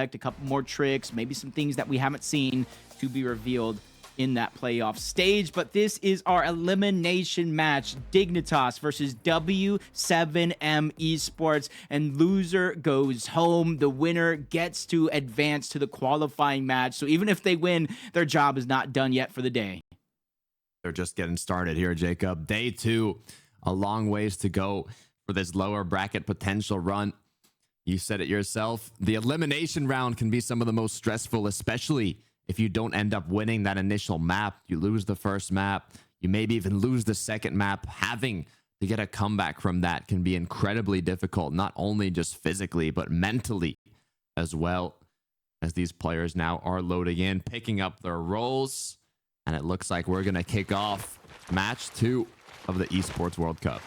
expect a couple more tricks, maybe some things that we haven't seen to be revealed in that playoff stage. But this is our elimination match, Dignitas versus W7m esports, and loser goes home. The winner gets to advance to the qualifying match. So even if they win, their job is not done yet for the day. They're just getting started here, Jacob. Day 2, a long ways to go for this lower bracket potential run. You said it yourself, the elimination round can be some of the most stressful, especially if you don't end up winning that initial map. You lose the first map, you maybe even lose the second map. Having to get a comeback from that can be incredibly difficult, not only just physically, but mentally as well, as these players now are loading in, picking up their roles. And it looks like we're going to kick off match 2 of the Esports World Cup.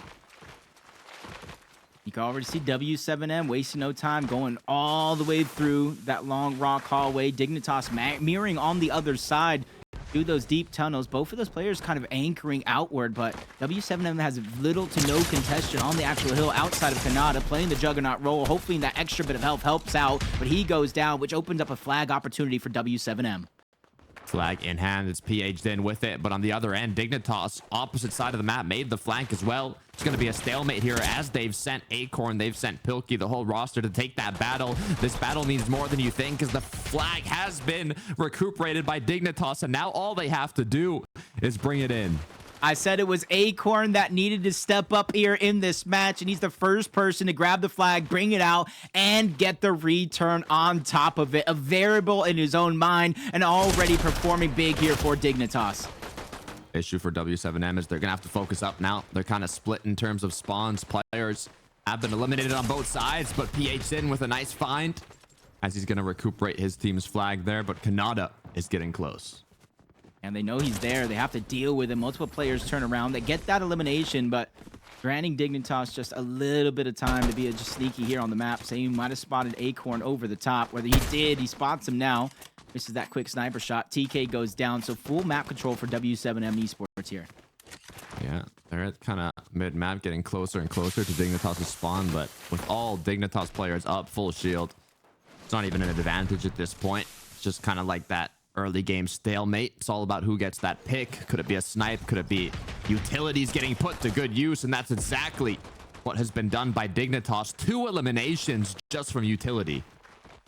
You can already see W7m wasting no time, going all the way through that long rock hallway. Dignitas mirroring on the other side through those deep tunnels. Both of those players kind of anchoring outward, but W7m has little to no contention on the actual hill outside of Kanata, playing the Juggernaut role, hoping that extra bit of health helps out, but he goes down, which opens up a flag opportunity for W7m. Flag in hand, it's PH'd in with it, but on the other end, Dignitas, opposite side of the map, made the flank as well. It's going to be a stalemate here as they've sent Acorn, they've sent Pilkey, the whole roster to take that battle. This battle needs more than you think, as the flag has been recuperated by Dignitas, and now all they have to do is bring it in. I said it was Acorn that needed to step up here in this match, and he's the first person to grab the flag, bring it out, and get the return on top of it. A variable in his own mind, and already performing big here for Dignitas. Issue for W7m is they're going to have to focus up now. They're kind of split in terms of spawns. Players have been eliminated on both sides, but PH's in with a nice find, as he's going to recuperate his team's flag there, but Kanata is getting close. And they know he's there. They have to deal with him. Multiple players turn around. They get that elimination, but granting Dignitas just a little bit of time to be just sneaky here on the map. Saying he might have spotted Acorn over the top. Whether he did, he spots him now. Misses that quick sniper shot. TK goes down. So full map control for W7m esports here. Yeah, they're at kind of mid-map, getting closer and closer to Dignitas' spawn, but with all Dignitas players up, full shield, it's not even an advantage at this point. It's just kind of like that early game stalemate. It's all about who gets that pick. Could it be a snipe? Could it be utilities getting put to good use? And that's exactly what has been done by Dignitas. 2 eliminations just from utility.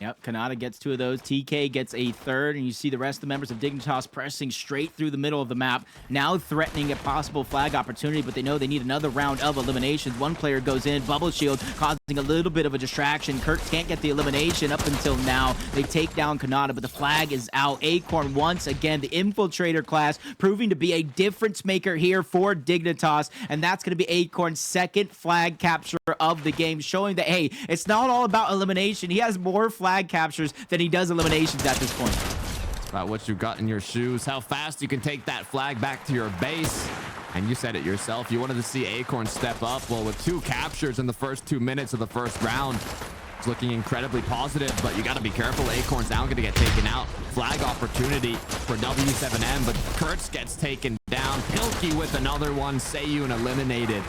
Yep, Kanata gets 2 of those. TK gets a 3rd, and you see the rest of the members of Dignitas pressing straight through the middle of the map, now threatening a possible flag opportunity, but they know they need another round of eliminations. One player goes in, bubble shield, causing a little bit of a distraction. Kurt can't get the elimination up until now. They take down Kanata, but the flag is out. Acorn once again, the infiltrator class, proving to be a difference maker here for Dignitas, and that's going to be Acorn's 2nd flag capture of the game, showing that, hey, it's not all about elimination. He has more flag captures than he does eliminations at this point. It's about what you got in your shoes, how fast you can take that flag back to your base. And you said it yourself, you wanted to see Acorn step up. Well, with 2 captures in the first 2 minutes of the first round, it's looking incredibly positive, but you got to be careful. Acorn's now going to get taken out. Flag opportunity for W7m, but Kurtz gets taken down. Pilkey with another one. Seiyun eliminated.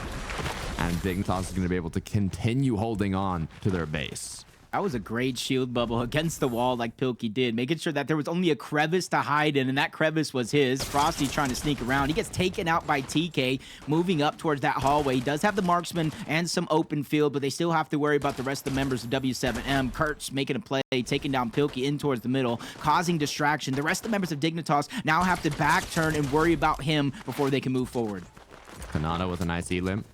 And Dignitas is going to be able to continue holding on to their base. That was a great shield bubble against the wall like Pilkey did, making sure that there was only a crevice to hide in, and that crevice was his. Frosty trying to sneak around. He gets taken out by TK, moving up towards that hallway. He does have the marksman and some open field, but they still have to worry about the rest of the members of W7m. Kurtz making a play, taking down Pilkey in towards the middle, causing distraction. The rest of the members of Dignitas now have to back turn and worry about him before they can move forward. Kanata with a nice elim.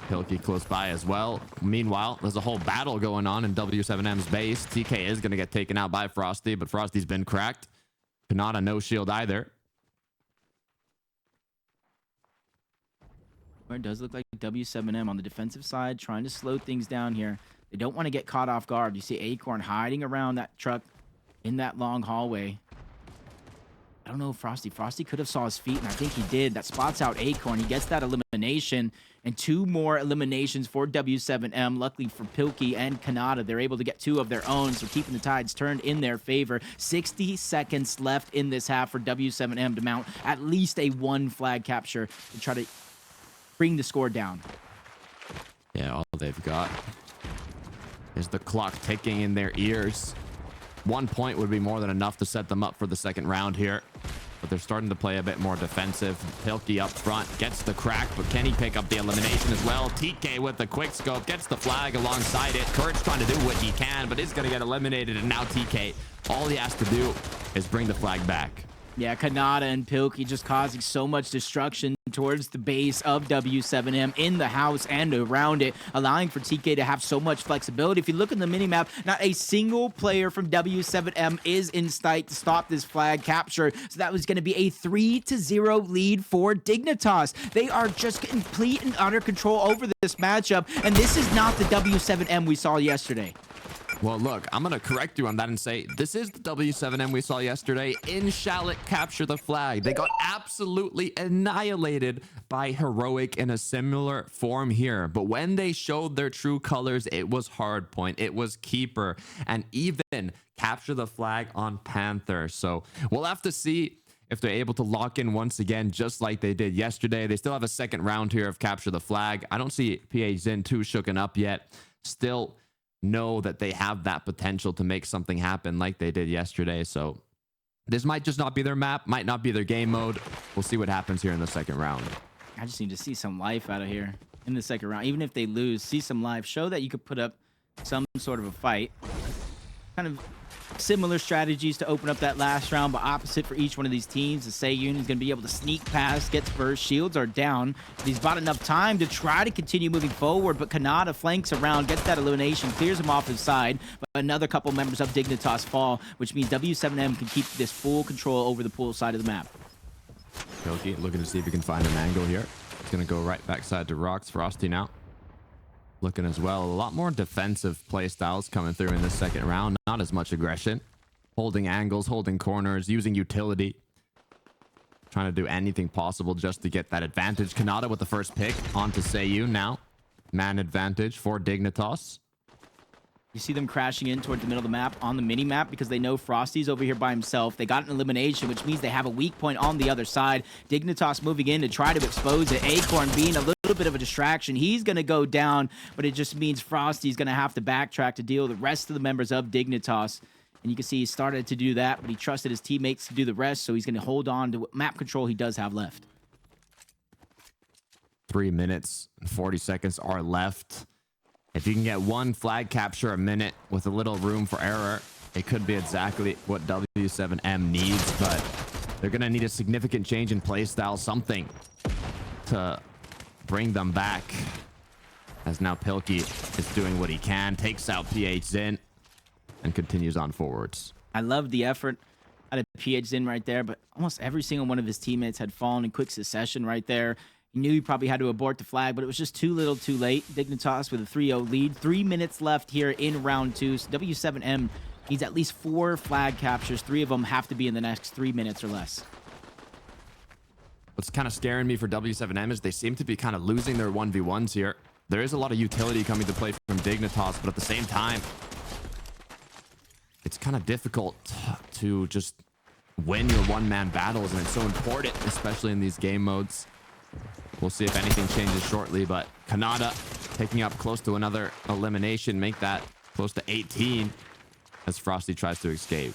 Pilkey close by as well. Meanwhile, there's a whole battle going on in W7m's base. TK is going to get taken out by Frosty, but Frosty's been cracked. Kanata no shield either. It does look like W7m on the defensive side, trying to slow things down here. They don't want to get caught off guard. You see Acorn hiding around that truck in that long hallway. I don't know if Frosty could have saw his feet, and I think he did. That spots out Acorn. He gets that elimination, and 2 more eliminations for W7m. Luckily for Pilkey and Kanata, they're able to get 2 of their own, so keeping the tides turned in their favor. 60 seconds left in this half for W7m to mount at least a 1 flag capture to try to bring the score down. Yeah, all they've got is the clock ticking in their ears. 1 point would be more than enough to set them up for the second round here. But they're starting to play a bit more defensive. Pilkey up front gets the crack, but can he pick up the elimination as well? TK with the quick scope gets the flag alongside it. Kurt's trying to do what he can, but is going to get eliminated. And now TK, all he has to do is bring the flag back. Yeah, Kanata and Pilkey just causing so much destruction towards the base of W7M in the house and around it, allowing for TK to have so much flexibility. If you look at the minimap, not a single player from W7M is in sight to stop this flag capture. So that was going to be a 3-0 lead for Dignitas. They are just complete and utter control over this matchup, and this is not the W7M we saw yesterday. Well, look, I'm going to correct you on that and say this is the W7M we saw yesterday in Shallot capture the flag. They got absolutely annihilated by Heroic in a similar form here. But when they showed their true colors, it was hardpoint, it was keeper, and even capture the flag on Panther. So we'll have to see if they're able to lock in once again, just like they did yesterday. They still have a second round here of capture the flag. I don't see PH Zin too shooken up yet. Still know that they have that potential to make something happen like they did yesterday. So this might just not be their map, might not be their game mode. We'll see what happens here in the second round. I just need to see some life out of here in the second round. Even if they lose, see some life. Show that you could put up some sort of a fight. Kind of similar strategies to open up that last round, but opposite for each one of these teams. The Seiyun is going to be able to sneak past, gets first, shields are down. He's bought enough time to try to continue moving forward, but Kanata flanks around, gets that elimination, clears him off his side, but another couple members of Dignitas fall, which means W7M can keep this full control over the pool side of the map. Pilkey looking to see if he can find an angle here. He's going to go right backside to Rocks. Frosty now looking as well. A lot more defensive play styles coming through in this second round. Not as much aggression. Holding angles, holding corners, using utility. Trying to do anything possible just to get that advantage. Kanata with the first pick onto Seiyun now. Man advantage for Dignitas. You see them crashing in toward the middle of the map on the mini map because they know Frosty's over here by himself. They got an elimination, which means they have a weak point on the other side. Dignitas moving in to try to expose it. Acorn being a little bit of a distraction. He's going to go down, but it just means Frosty's going to have to backtrack to deal with the rest of the members of Dignitas. And you can see he started to do that, but he trusted his teammates to do the rest, so he's going to hold on to what map control he does have left. 3 minutes and 40 seconds are left. If you can get one flag capture a minute with a little room for error, it could be exactly what W7M needs, but they're going to need a significant change in playstyle, something to bring them back. As now Pilkey is doing what he can, takes out PH Zin, and continues on forwards. I love the effort out of PH Zin right there, but almost every single one of his teammates had fallen in quick succession right there. He knew he probably had to abort the flag, but it was just too little too late. Dignitas with a 3-0 lead. 3 minutes left here in round 2. So W7M needs at least 4 flag captures. 3 of them have to be in the next 3 minutes or less. What's kind of scaring me for W7M is they seem to be kind of losing their 1v1s here. There is a lot of utility coming to play from Dignitas, but at the same time, it's kind of difficult to just win your one-man battles, and it's so important, especially in these game modes. We'll see if anything changes shortly, but Kanata taking up close to another elimination, make that close to 18 as Frosty tries to escape.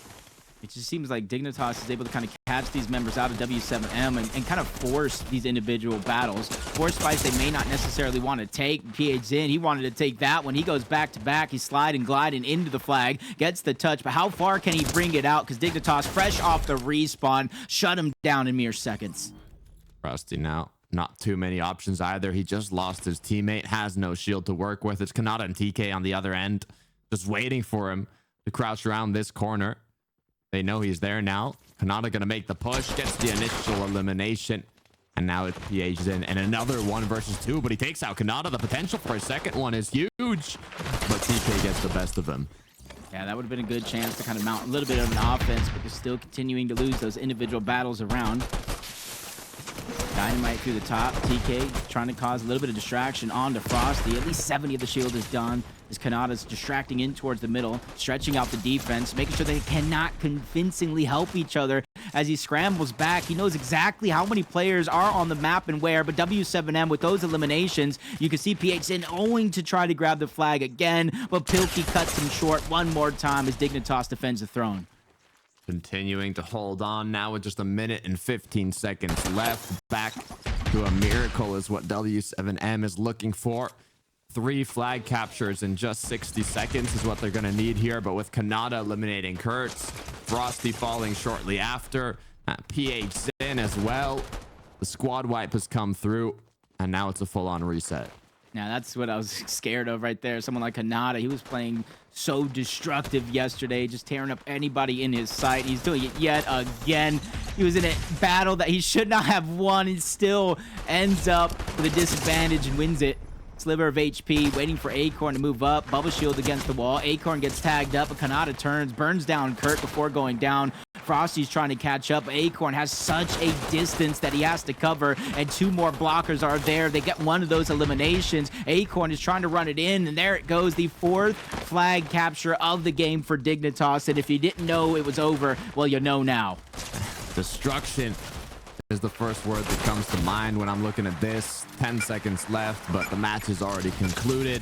It just seems like Dignitas is able to kind of catch these members out of W7M and kind of force these individual battles. Force fights they may not necessarily want to take. PH Zin, he wanted to take that one. He goes back to back. He's sliding, gliding into the flag, gets the touch, but how far can he bring it out? Because Dignitas, fresh off the respawn, shut him down in mere seconds. Frosty now. Not too many options either. He just lost his teammate, has no shield to work with. It's Kanata and TK on the other end, just waiting for him to crouch around this corner. They know he's there now. Kanata gonna make the push, gets the initial elimination, and now it's PH Zin and another 1 versus 2, but he takes out Kanata. The potential for a second one is huge, but TK gets the best of him. Yeah, that would have been a good chance to kind of mount a little bit of an offense, but they're still continuing to lose those individual battles around. Dynamite through the top. TK trying to cause a little bit of distraction on to Frosty. At least 70 of the shield is done. As Kanata's distracting in towards the middle, stretching out the defense, making sure they cannot convincingly help each other. As he scrambles back, he knows exactly how many players are on the map and where, but W7m with those eliminations, you can see PHN owing to try to grab the flag again, but Pilkey cuts him short one more time as Dignitas defends the throne. Continuing to hold on now with just a minute and 15 seconds left. Back to a miracle is what W7m is looking for. 3 flag captures in just 60 seconds is what they're going to need here. But with Kanata eliminating Kurtz, Frosty falling shortly after, PH in as well. The squad wipe has come through, and now it's a full-on reset. Now, that's what I was scared of right there. Someone like Kanata, he was playing so destructive yesterday, just tearing up anybody in his sight. He's doing it yet again. He was in a battle that he should not have won and still ends up with a disadvantage and wins it. Sliver of HP, waiting for Acorn to move up. Bubble shield against the wall. Acorn gets tagged up, but Kanata turns, burns down Kurt before going down. Frosty's trying to catch up. Acorn has such a distance that he has to cover, and 2 more blockers are there. They get one of those eliminations. Acorn is trying to run it in, and there it goes. The 4th flag capture of the game for Dignitas, and if you didn't know it was over, well, you know now. Destruction is the first word that comes to mind when I'm looking at this. 10 seconds left, but the match is already concluded.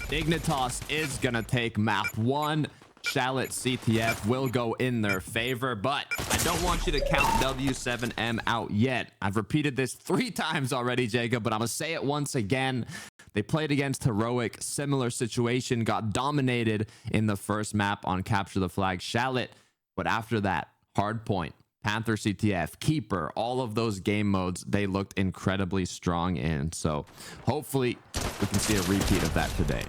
Dignitas is gonna take map 1. Shallot CTF will go in their favor, but I don't want you to count W7m out yet. I've repeated this 3 times already, Jacob, but I'm gonna say it once again. They played against Heroic, similar situation, got dominated in the first map on Capture the Flag Shallot, but after that, Hardpoint, Panther CTF, Keeper, all of those game modes, they looked incredibly strong in. So hopefully we can see a repeat of that today.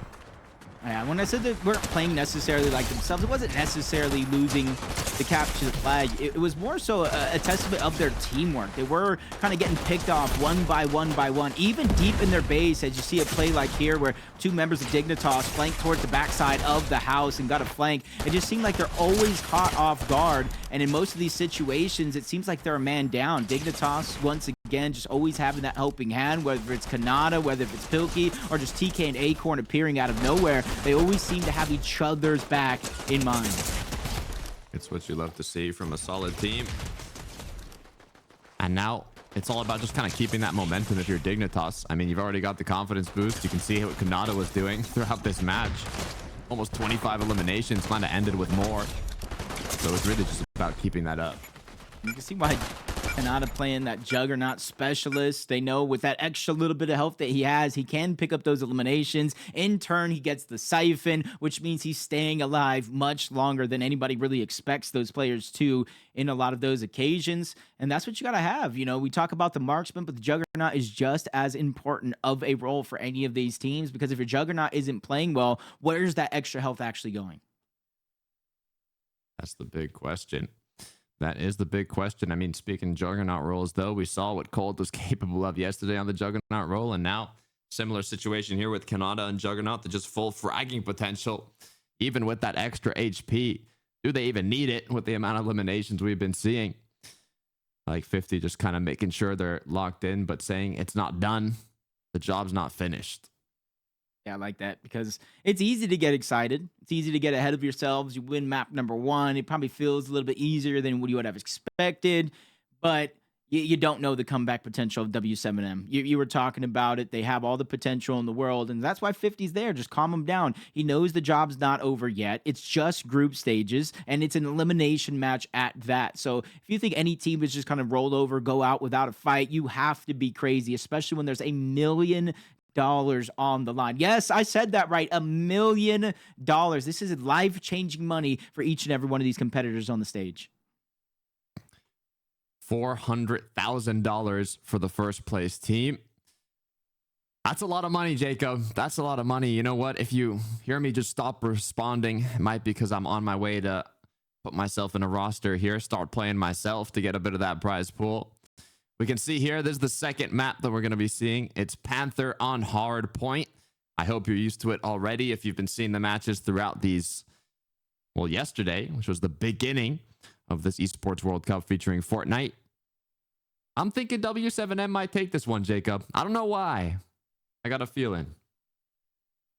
Yeah, when I said they weren't playing necessarily like themselves, it wasn't necessarily losing the capture the flag. It was more so a testament of their teamwork. They were kind of getting picked off one by one, even deep in their base, as you see a play like here where 2 members of Dignitas flanked towards the backside of the house and got a flank. It just seemed like they're always caught off guard, and in most of these situations, it seems like they're a man down. Dignitas, once again, just always having that helping hand, whether it's Kanata, whether it's Pilkey, or just TK and Acorn appearing out of nowhere. They always seem to have each other's back in mind. It's what you love to see from a solid team. And now it's all about just kind of keeping that momentum if you're Dignitas. I mean, you've already got the confidence boost. You can see what Kanata was doing throughout this match. Almost 25 eliminations, kind of ended with more. So it's really just about keeping that up. You can see why Kanata playing that Juggernaut specialist. They know with that extra little bit of health that he has, he can pick up those eliminations. In turn, he gets the Siphon, which means he's staying alive much longer than anybody really expects those players to in a lot of those occasions. And that's what you got to have. You know, we talk about the marksman, but the Juggernaut is just as important of a role for any of these teams, because if your Juggernaut isn't playing well, where's that extra health actually going? That's the big question. That is the big question. I mean, speaking Juggernaut roles, though, we saw what Cold was capable of yesterday on the Juggernaut role, and now similar situation here with Kanata and Juggernaut, the just full fragging potential, even with that extra HP. Do they even need it with the amount of eliminations we've been seeing? Like 50 just kind of making sure they're locked in, but saying it's not done. The job's not finished. Yeah, I like that, because it's easy to get excited. It's easy to get ahead of yourselves. You win map number 1. It probably feels a little bit easier than what you would have expected, but you don't know the comeback potential of W7m. You were talking about it. They have all the potential in the world, and that's why 50's there. Just calm him down. He knows the job's not over yet. It's just group stages, and it's an elimination match at that. So if you think any team is just kind of roll over, go out without a fight, you have to be crazy, especially when there's $1 million on the line. Yes, I said that right. $1 million. This is life-changing money for each and every one of these competitors on the stage. $400,000 for the first place team. That's a lot of money, Jacob. That's a lot of money. You know what? If you hear me just stop responding, it might be because I'm on my way to put myself in a roster here, start playing myself to get a bit of that prize pool. We can see here, this is the second map that we're going to be seeing. It's Panther on hard point. I hope you're used to it already if you've been seeing the matches throughout these, well, yesterday, which was the beginning of this Esports World Cup featuring Fortnite. I'm thinking W7M might take this one, Jacob. I don't know why. I got a feeling.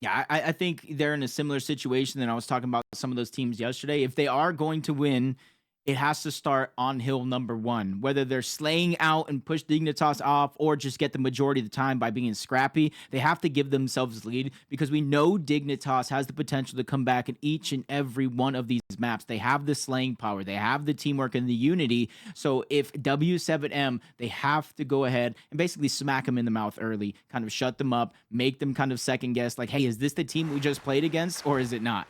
Yeah, I think they're in a similar situation than I was talking about some of those teams yesterday. If they are going to win, it has to start on hill number one. Whether they're slaying out and push Dignitas off or just get the majority of the time by being scrappy, they have to give themselves the lead because we know Dignitas has the potential to come back in each and every one of these maps. They have the slaying power, they have the teamwork and the unity. So if W7M, they have to go ahead and basically smack them in the mouth early, kind of shut them up, make them kind of second guess, like, hey, is this the team we just played against or is it not?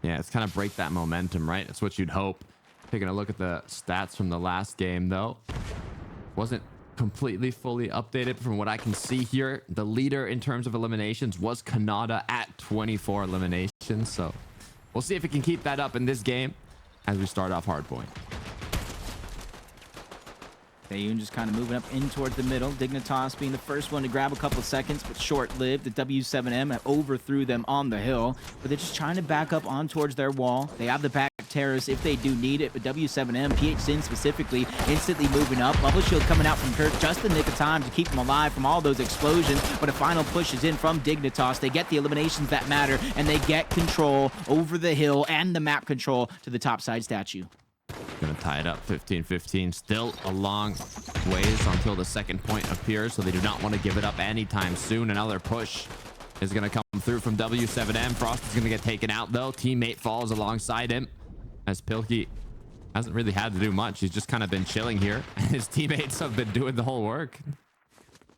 Yeah, it's kind of break that momentum, right? That's what you'd hope. Taking a look at the stats from the last game, though. Wasn't completely fully updated from what I can see here. The leader in terms of eliminations was Canada at 24 eliminations. So we'll see if we can keep that up in this game as we start off hardpoint. Sayun just kind of moving up in towards the middle. Dignitas being the first one to grab a couple of seconds, but short-lived. The W7M overthrew them on the hill, but they're just trying to back up on towards their wall. They have the back terrace if they do need it, but W7M, PH Sin specifically, instantly moving up. Bubble shield coming out from Kirk just in the nick of time to keep them alive from all those explosions, but a final push is in from Dignitas. They get the eliminations that matter, and they get control over the hill and the map control to the top side statue. Gonna tie it up 15-15. Still a long ways until the second point appears, so they do not want to give it up anytime soon. Another push is gonna come through from W7M. Frost is gonna get taken out though. Teammate falls alongside him as Pilkey hasn't really had to do much. He's just kind of been chilling here. His teammates have been doing the whole work.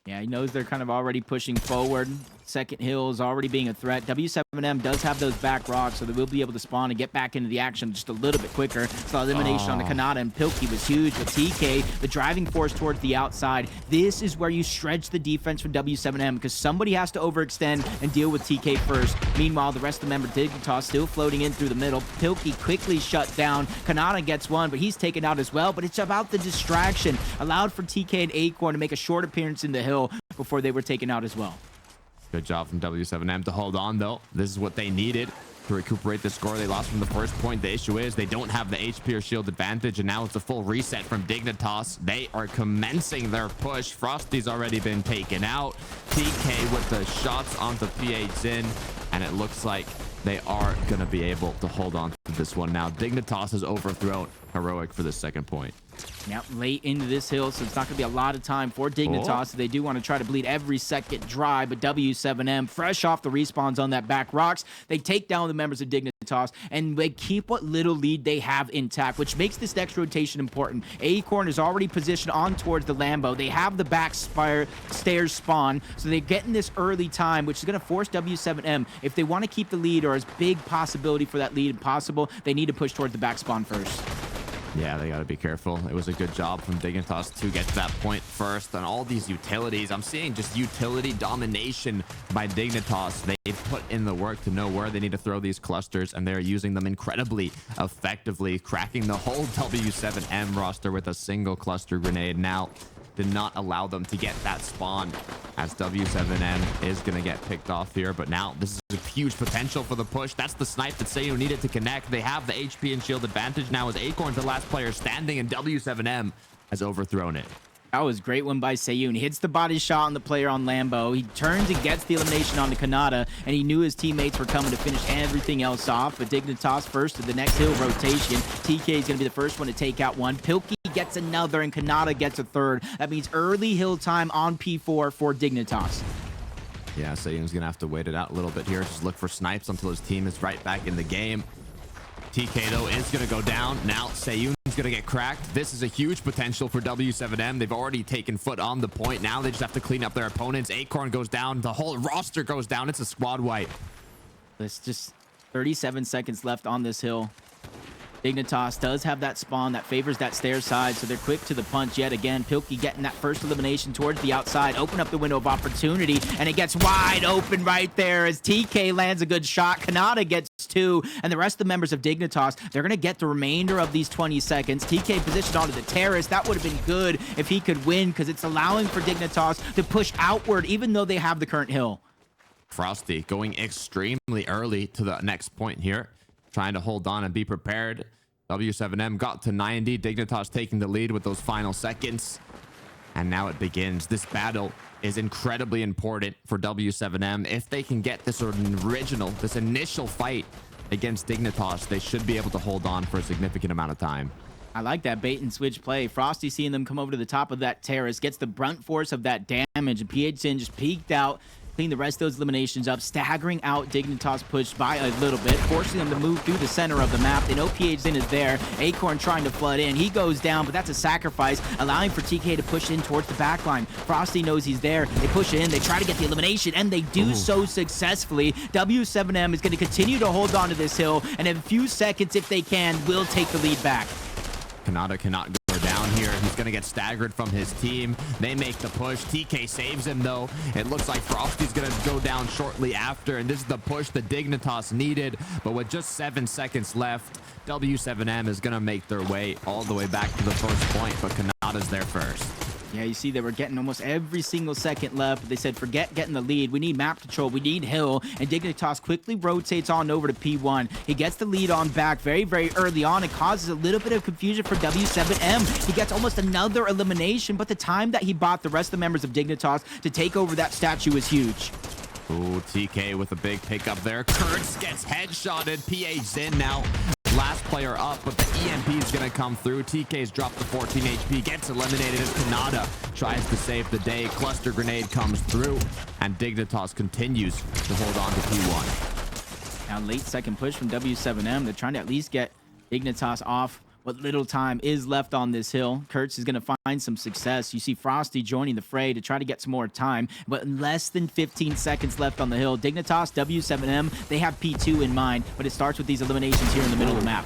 Yeah, he knows they're kind of already pushing forward. Second hill is already being a threat. W7M does have those back rocks, so they will be able to spawn and get back into the action just a little bit quicker. So elimination on the Kanata and Pilkey was huge, but TK, the driving force towards the outside, this is where you stretch the defense from W7M because somebody has to overextend and deal with TK first. Meanwhile, the rest of the member Dignitas still floating in through the middle. Pilkey quickly shut down. Kanata gets one, but he's taken out as well. But it's about the distraction. Allowed for TK and Acorn to make a short appearance in the hill before they were taken out as well. Good job from W7M to hold on, though. This is what they needed to recuperate the score they lost from the first point. The issue is they don't have the HP or shield advantage, and now it's a full reset from Dignitas. They are commencing their push. Frosty's already been taken out. TK with the shots onto PH Sin, and it looks like they are going to be able to hold on to this one now. Dignitas is overthrown. Heroic for the second point. Now, late into this hill, so it's not going to be a lot of time for Dignitas. They do want to try to bleed every second dry, but W7M, fresh off the respawns on that back rocks, they take down the members of Dignitas, and they keep what little lead they have intact, which makes this next rotation important. Acorn is already positioned on towards the Lambo. They have the back stairs spawn, so they're getting this early time, which is going to force W7M. If they want to keep the lead or as big possibility for that lead possible, they need to push towards the back spawn first. Yeah, they got to be careful. It was a good job from Dignitas to get to that point first. On all these utilities, I'm seeing just utility domination by Dignitas. They've put in the work to know where they need to throw these clusters, and they're using them incredibly effectively, cracking the whole W7M roster with a single cluster grenade. Now, did not allow them to get that spawn as W7M is going to get picked off here. But now this is a huge potential for the push. That's the snipe that Sayun needed to connect. They have the HP and shield advantage now as Acorn's the last player standing, and W7M has overthrown it. That was a great one by Sayun. He hits the body shot on the player on Lambo. He turns and gets the elimination on the Kanata, and he knew his teammates were coming to finish everything else off. But Dignitas first to the next hill rotation. TK is going to be the first one to take out one. Pilkey gets another, and Kanata gets a third. That means early hill time on P4 for Dignitas. Yeah, Sayun's going to have to wait it out a little bit here. Just look for snipes until his team is right back in the game. TK, though, is going to go down. Now, Sayun's going to get cracked. This is a huge potential for W7M. They've already taken foot on the point. Now they just have to clean up their opponents. Acorn goes down. The whole roster goes down. It's a squad wipe. There's just 37 seconds left on this hill. Dignitas does have that spawn that favors that stair side, so they're quick to the punch yet again. Pilkey getting that first elimination towards the outside, open up the window of opportunity, and it gets wide open right there as TK lands a good shot. Kanata gets two, and the rest of the members of Dignitas, they're going to get the remainder of these 20 seconds. TK positioned onto the terrace. That would have been good if he could win, because it's allowing for Dignitas to push outward, even though they have the current hill. Frosty going extremely early to the next point here, trying to hold on and be prepared. W7M got to 90. Dignitas taking the lead with those final seconds. And now it begins. This battle is incredibly important for W7M. If they can get this initial fight against Dignitas, they should be able to hold on for a significant amount of time. I like that bait and switch play. Frosty seeing them come over to the top of that terrace, gets the brunt force of that damage, and PHN just peeked out, clean the rest of those eliminations up, staggering out Dignitas pushed by a little bit, forcing them to move through the center of the map. They know PHN is there. Acorn trying to flood in. He goes down, but that's a sacrifice, allowing for TK to push in towards the back line. Frosty knows he's there. They push in. They try to get the elimination, and they do so successfully. W7M is going to continue to hold on to this hill, and in a few seconds, if they can, will take the lead back. Kanata cannot go down here. He's going to get staggered from his team. They make the push. TK saves him, though. It looks like Frosty's going to go down shortly after, and this is the push that Dignitas needed. But with just 7 seconds left, W7M is going to make their way all the way back to the first point, but Kanata's there first. Yeah, you see they were getting almost every single second left. They said, forget getting the lead. We need map control. We need hill. And Dignitas quickly rotates on over to P1. He gets the lead on back very, very early on. It causes a little bit of confusion for W7M. He gets almost another elimination, but the time that he bought the rest of the members of Dignitas to take over that statue was huge. Ooh, TK with a big pickup there. Kurtz gets headshotted. PH Zin now last player up, but the EMP is going to come through. TK's dropped to 14 HP, gets eliminated as Kanata tries to save the day. Cluster grenade comes through, and Dignitas continues to hold on to P1. Now, late second push from W7M. They're trying to at least get Dignitas off what little time is left on this hill. Kurtz is going to find some success. You see Frosty joining the fray to try to get some more time, but less than 15 seconds left on the hill. Dignitas, W7M, they have P2 in mind, but it starts with these eliminations here in the middle of the map.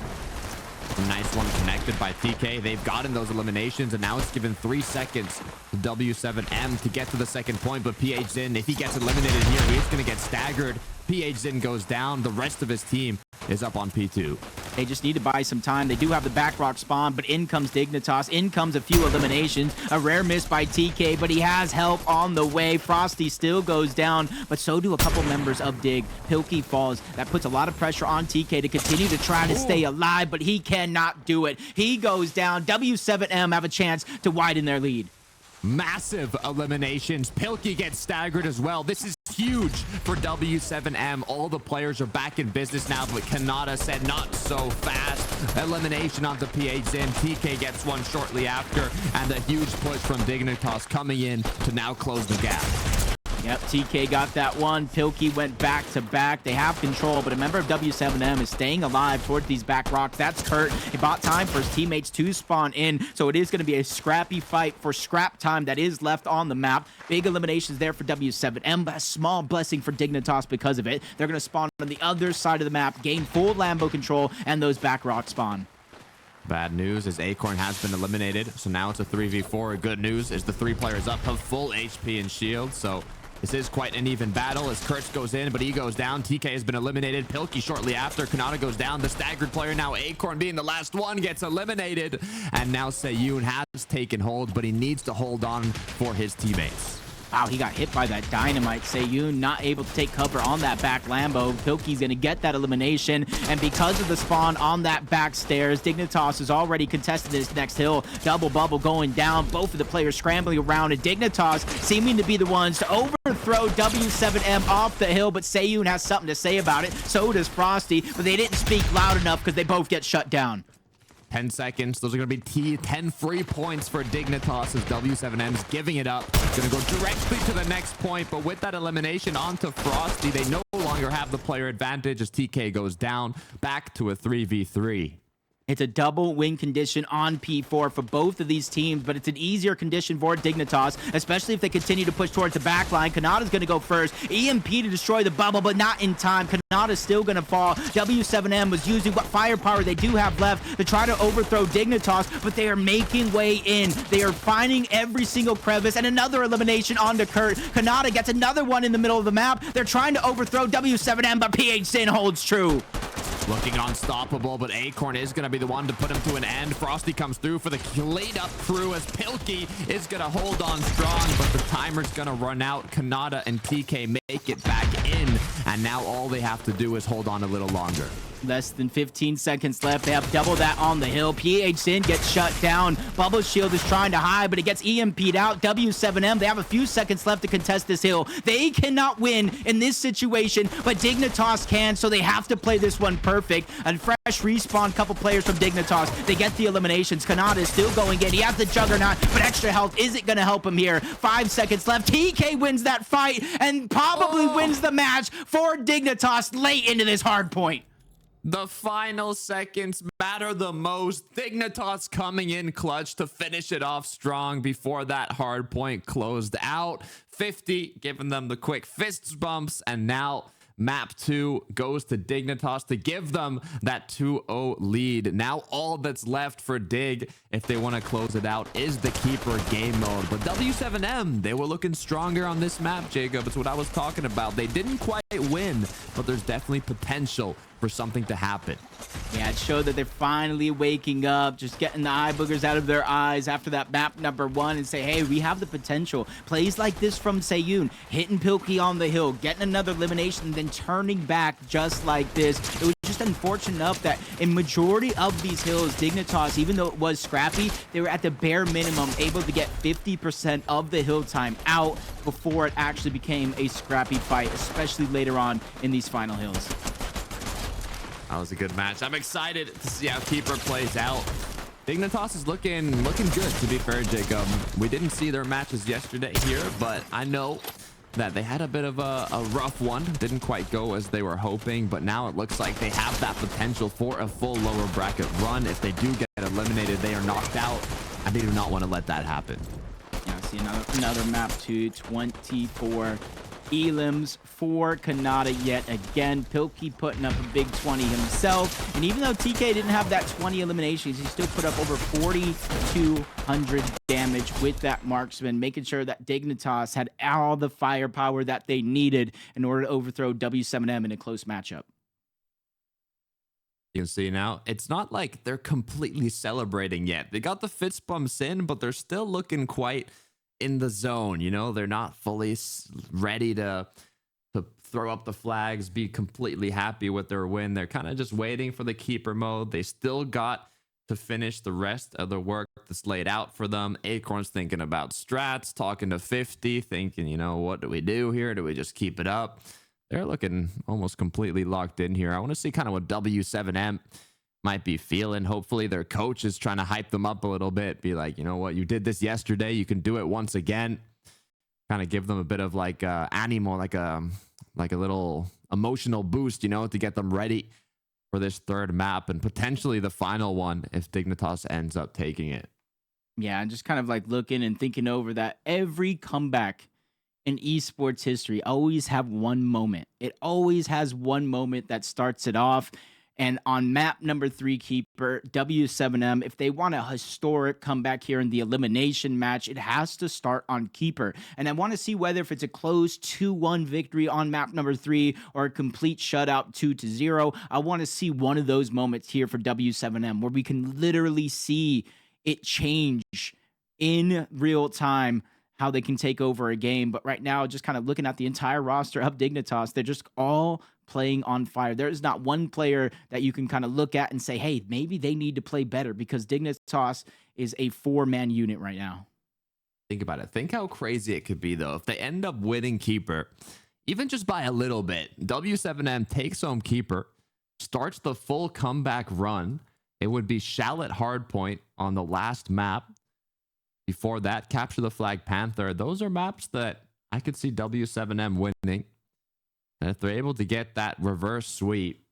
A nice one connected by TK. They've gotten those eliminations, and now it's given 3 seconds to W7M to get to the second point, but PH Zin, if he gets eliminated here, he's going to get staggered. PH Zin goes down. The rest of his team is up on P2. They just need to buy some time. They do have the back rock spawn, but in comes Dignitas. In comes a few eliminations. A rare miss by TK, but he has help on the way. Frosty still goes down, but so do a couple members of Dig. Pilkey falls. That puts a lot of pressure on TK to continue to try to stay alive, but he cannot do it. He goes down. W7M have a chance to widen their lead. Massive eliminations. Pilkey gets staggered as well. This is huge for W7M. All the players are back in business now, but Kanata said not so fast. Elimination onto PH Zin. TK gets one shortly after, and a huge push from Dignitas coming in to now close the gap. Yep, TK got that one. Pilkey went back to back. They have control, but a member of W7M is staying alive towards these back rocks. That's Kurt. He bought time for his teammates to spawn in, so it is going to be a scrappy fight for scrap time that is left on the map. Big eliminations there for W7M, but a small blessing for Dignitas because of it. They're going to spawn on the other side of the map, gain full Lambo control, and those back rocks spawn. Bad news is Acorn has been eliminated, so now it's a 3v4. Good news is the 3 players up have full HP and shield, so this is quite an even battle as Kurtz goes in, but he goes down. TK has been eliminated. Pilkey shortly after. Kanata goes down. The staggered player now, Acorn being the last one, gets eliminated. And now Sayun has taken hold, but he needs to hold on for his teammates. Wow, he got hit by that dynamite. Sayun not able to take cover on that back Lambo. Pilkey's going to get that elimination. And because of the spawn on that back stairs, Dignitas is already contested this next hill. Double bubble going down. Both of the players scrambling around. And Dignitas seeming to be the ones to overthrow W7M off the hill. But Sayun has something to say about it. So does Frosty. But they didn't speak loud enough because they both get shut down. 10 seconds. Those are going to be 10 free points for Dignitas as W7M's giving it up. Going to go directly to the next point, but with that elimination onto Frosty, they no longer have the player advantage as TK goes down back to a 3v3. It's a double win condition on P4 for both of these teams, but it's an easier condition for Dignitas, especially if they continue to push towards the back line. Kanata's going to go first. EMP to destroy the bubble, but not in time. Kanata's still going to fall. W7M was using what firepower they do have left to try to overthrow Dignitas, but they are making way in. They are finding every single crevice, and another elimination onto Kurt. Kanata gets another one in the middle of the map. They're trying to overthrow W7M, but PH Zin holds true. Looking unstoppable, but Acorn is going to be the one to put him to an end. Frosty comes through for the clean-up crew as Pilkey is going to hold on strong, but the timer's going to run out. Kanata and TK make it back in, and now all they have to do is hold on a little longer. Less than 15 seconds left. They have double that on the hill. PHN gets shut down. Bubble Shield is trying to hide, but it gets EMP'd out. W7m, they have a few seconds left to contest this hill. They cannot win in this situation, but Dignitas can, so they have to play this one perfect. A fresh respawn, couple players from Dignitas. They get the eliminations. Kanata is still going in. He has the Juggernaut, but extra health isn't going to help him here. 5 seconds left. TK wins that fight and probably wins the match for Dignitas late into this hard point. The final seconds matter the most. Dignitas coming in clutch to finish it off strong before that hard point closed out. 50 giving them the quick fists bumps, and now map 2 goes to Dignitas to give them that 2-0 lead. Now all that's left for Dig, if they want to close it out, is the keeper game mode. But W7m, they were looking stronger on this map, Jacob. It's what I was talking about. They didn't quite win, but there's definitely potential for something to happen. Yeah, it showed that they're finally waking up, just getting the eye boogers out of their eyes after that map number 1 and say, hey, we have the potential. Plays like this from Sayun, hitting Pilkey on the hill, getting another elimination, and then turning back just like this. It was just unfortunate enough that in majority of these hills, Dignitas, even though it was scrappy, they were at the bare minimum able to get 50% of the hill time out before it actually became a scrappy fight, especially later on in these final hills. That was a good match. I'm excited to see how keeper plays out. Dignitas is looking good, to be fair, Jacob. We didn't see their matches yesterday here, but I know that they had a bit of a rough one. Didn't quite go as they were hoping, but now it looks like they have that potential for a full lower bracket run. If they do get eliminated, they are knocked out, and they do not want to let that happen. Yeah, I see another map to 24 elims for Kanata yet again. Pilkey putting up a big 20 himself, and even though TK didn't have that 20 eliminations, he still put up over 4,200 damage with that marksman, making sure that Dignitas had all the firepower that they needed in order to overthrow W7m in a close matchup. You can see now, it's not like they're completely celebrating yet. They got the fist bumps in, but they're still looking quite in the zone. You know, they're not fully ready to throw up the flags, be completely happy with their win. They're kind of just waiting for the keeper mode. They still got to finish the rest of the work that's laid out for them. Acorn's thinking about strats, talking to 50, thinking, you know, what do we do here? Do we just keep it up? They're looking almost completely locked in here. I want to see kind of what W7m might be feeling. Hopefully their coach is trying to hype them up a little bit, be like, you know what, you did this yesterday, you can do it once again. Kind of give them a bit of like animal, like a little emotional boost, you know, to get them ready for this third map and potentially the final one if Dignitas ends up taking it. Yeah, and just kind of like looking and thinking over that every comeback in esports history always have one moment. It always has one moment that starts it off. And on map number 3, keeper, W7m, if they want a historic comeback here in the elimination match, it has to start on keeper. And I want to see whether if it's a close 2-1 victory on map number 3 or a complete shutout 2-0. I want to see one of those moments here for W7m where we can literally see it change in real time how they can take over a game. But right now, just kind of looking at the entire roster of Dignitas, they're just all playing on fire. There is not one player that you can kind of look at and say, hey, maybe they need to play better, because Dignitas is a 4-man unit right now. Think about it. Think how crazy it could be, though, if they end up winning keeper, even just by a little bit. W7m takes home keeper, starts the full comeback run. It would be Shallot Hardpoint on the last map. Before that, Capture the Flag Panther. Those are maps that I could see W7m winning. And if they're able to get that reverse sweep,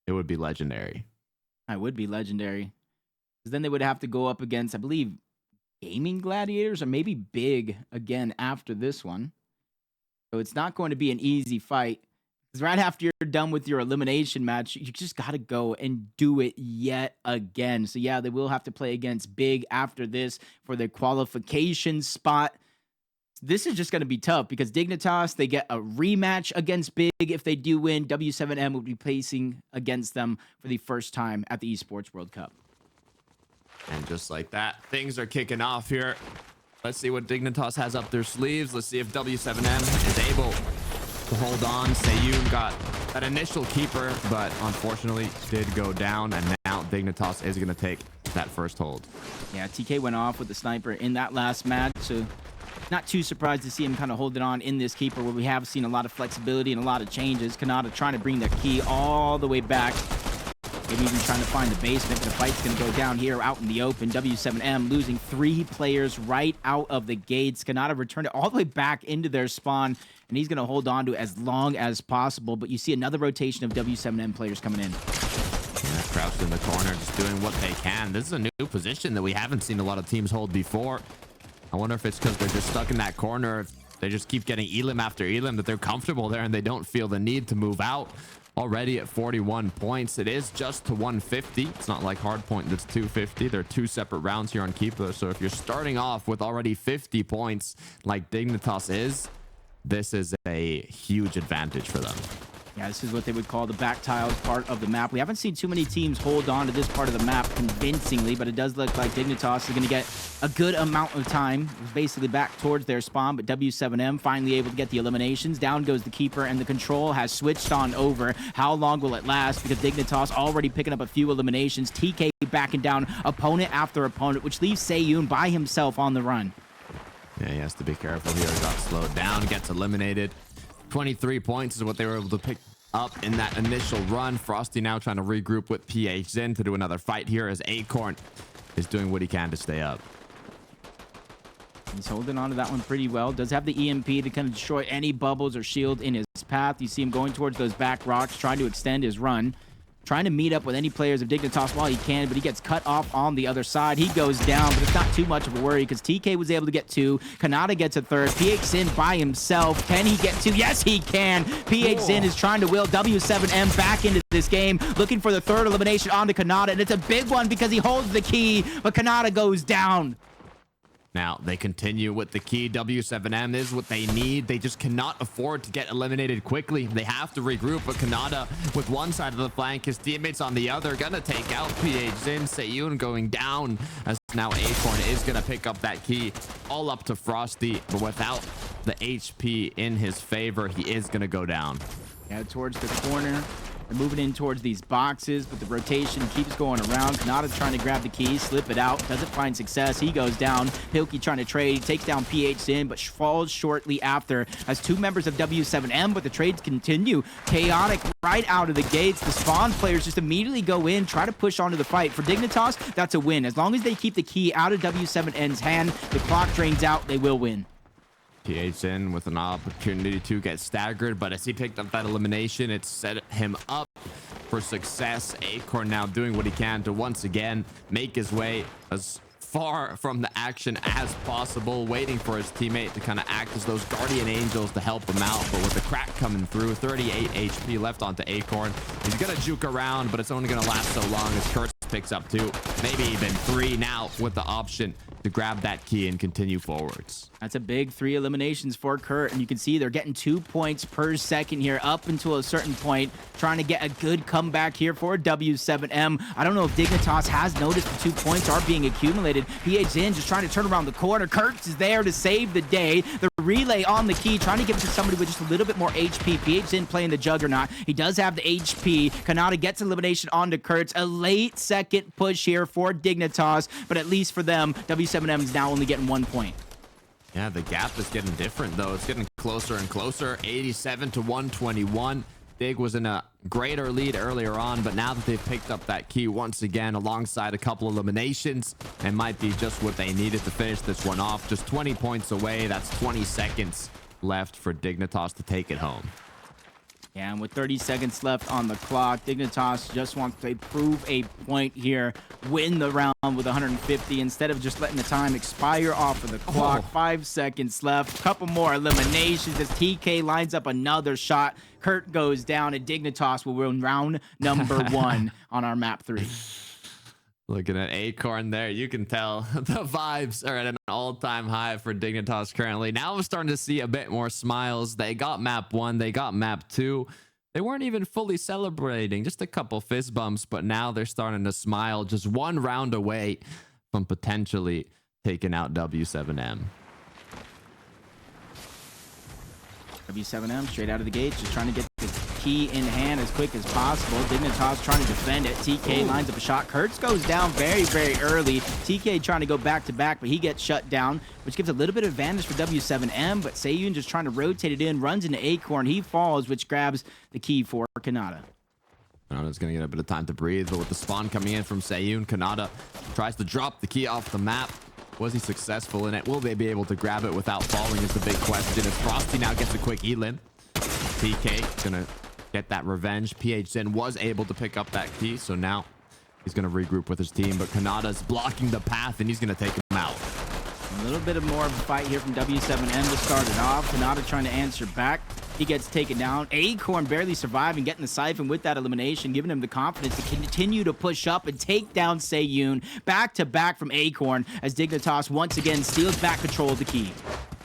it would be legendary. It would be legendary. Because then they would have to go up against, I believe, Gaming Gladiators or maybe Big again after this one. So it's not going to be an easy fight. Because right after you're done with your elimination match, you just got to go and do it yet again. So yeah, they will have to play against Big after this for their qualification spot. This is just going to be tough because Dignitas, they get a rematch against Big. If they do win, W7m will be placing against them for the first time at the Esports World Cup. And just like that, things are kicking off here. Let's see what Dignitas has up their sleeves. Let's see if W7m is able to hold on. Sayun got that initial keeper, but unfortunately did go down, and now Dignitas is going to take that first hold. Yeah, TK went off with the sniper in that last match, so not too surprised to see him kind of hold it on in this keeper where we have seen a lot of flexibility and a lot of changes. Kanata trying to bring their key all the way back. Maybe even trying to find the basement. The fight's going to go down here out in the open. W7m losing 3 players right out of the gates. Kanata returned it all the way back into their spawn, and he's going to hold on to it as long as possible. But you see another rotation of W7m players coming in. Yeah, crouched in the corner, just doing what they can. This is a new position that we haven't seen a lot of teams hold before. I wonder if it's because they're just stuck in that corner. If they just keep getting elim after elim, that they're comfortable there and they don't feel the need to move out. Already at 41 points. It is just to 150. It's not like Hardpoint that's 250. They're 2 separate rounds here on Keeper. So if you're starting off with already 50 points like Dignitas is, this is a huge advantage for them. Yeah, this is what they would call the back tiles part of the map. We haven't seen too many teams hold on to this part of the map convincingly, but it does look like Dignitas is going to get a good amount of time. It's basically back towards their spawn, but W7m finally able to get the eliminations. Down goes the keeper, and the control has switched on over. How long will it last? Because Dignitas already picking up a few eliminations. TK backing down opponent after opponent, which leaves Seiyun by himself on the run. Yeah, he has to be careful here. Got slowed down, gets eliminated. 23 points is what they were able to pick up in that initial run. Frosty now trying to regroup with PH to do another fight here as Acorn is doing what he can to stay up. He's holding on to that one pretty well. Does have the EMP to kind of destroy any bubbles or shield in his path. You see him going towards those back rocks, trying to extend his run. Trying to meet up with any players of Dignitas while he can, but he gets cut off on the other side. He goes down, but it's not too much of a worry because TK was able to get 2. Kanata gets a 3rd. PH by himself. Can he get 2? Yes, he can. PH is trying to will W7m back into this game, looking for the 3rd elimination onto Kanata, and it's a big one because he holds the key, but Kanata goes down. Now, they continue with the key. W7m is what they need. They just cannot afford to get eliminated quickly. They have to regroup, but Kanata with one side of the flank, his teammates on the other, gonna take out PH Zin. Seiyun going down as now Acorn is gonna pick up that key. All up to Frosty, but without the HP in his favor, he is gonna go down. Yeah, towards the corner. They're moving in towards these boxes, but the rotation keeps going around. Kanata's trying to grab the key, slip it out, doesn't find success. He goes down. Pilkey trying to trade. He takes down PH in, but falls shortly after as 2 members of W7m, but the trades continue. Chaotic right out of the gates. The spawn players just immediately go in, try to push onto the fight. For Dignitas, that's a win. As long as they keep the key out of W7m's hand, the clock drains out, they will win. PH in with an opportunity to get staggered, but as he picked up that elimination, it set him up for success. Acorn now doing what he can to once again make his way as far from the action as possible, waiting for his teammate to kind of act as those guardian angels to help him out. But with the crack coming through, 38 HP left onto Acorn. He's gonna juke around, but it's only gonna last so long as Kurtz picks up 2, maybe even 3 now with the option to grab that key and continue forwards. That's a big 3 eliminations for Kurt, and you can see they're getting 2 points per second here up until a certain point, trying to get a good comeback here for W7m. I don't know if Dignitas has noticed the 2 points are being accumulated. PH in just trying to turn around the corner. Kurtz is there to save the day. The relay on the key, trying to give it to somebody with just a little bit more HP. PH in playing the Juggernaut. He does have the HP. Kanata gets elimination onto Kurtz. A late second push here for Dignitas, but at least for them, W7m is now only getting 1 point. Yeah, the gap is getting different, though. It's getting closer and closer. 87 to 121. Dig was in a greater lead earlier on, but now that they've picked up that key once again alongside a couple eliminations, it might be just what they needed to finish this one off. Just 20 points away. That's 20 seconds left for Dignitas to take it home. Yeah, and with 30 seconds left on the clock, Dignitas just wants to prove a point here, win the round with 150 instead of just letting the time expire off of the clock. 5 seconds left, couple more eliminations as TK lines up another shot. Kurt goes down, and Dignitas will win round number 1 on our map 3. Looking at Acorn there, you can tell the vibes are at an all-time high for Dignitas currently. Now we're starting to see a bit more smiles. They got map 1, they got map 2. They weren't even fully celebrating, just a couple fist bumps, but now they're starting to smile, just 1 round away from potentially taking out W7m. W7m straight out of the gate, just trying to get the key in hand as quick as possible. Dignitas trying to defend it. TK lines up a shot. Kurtz goes down very, very early. TK trying to go back-to-back, but he gets shut down, which gives a little bit of advantage for W7M, but Seiyun just trying to rotate it in, runs into Acorn. He falls, which grabs the key for Kanata. Kanata's going to get a bit of time to breathe, but with the spawn coming in from Seiyun, Kanata tries to drop the key off the map. Was he successful in it? Will they be able to grab it without falling is the big question. As Frosty now gets a quick Elin. TK going to get that revenge. PHN was able to pick up that key, so now he's going to regroup with his team, but Kanata's blocking the path, and he's going to take him out. A little bit of more of a fight here from W7M to start it off. Kanata trying to answer back. He gets taken down. Acorn barely surviving, getting the siphon with that elimination, giving him the confidence to continue to push up and take down Seiyun. Back to back from Acorn as Dignitas once again steals back control of the key.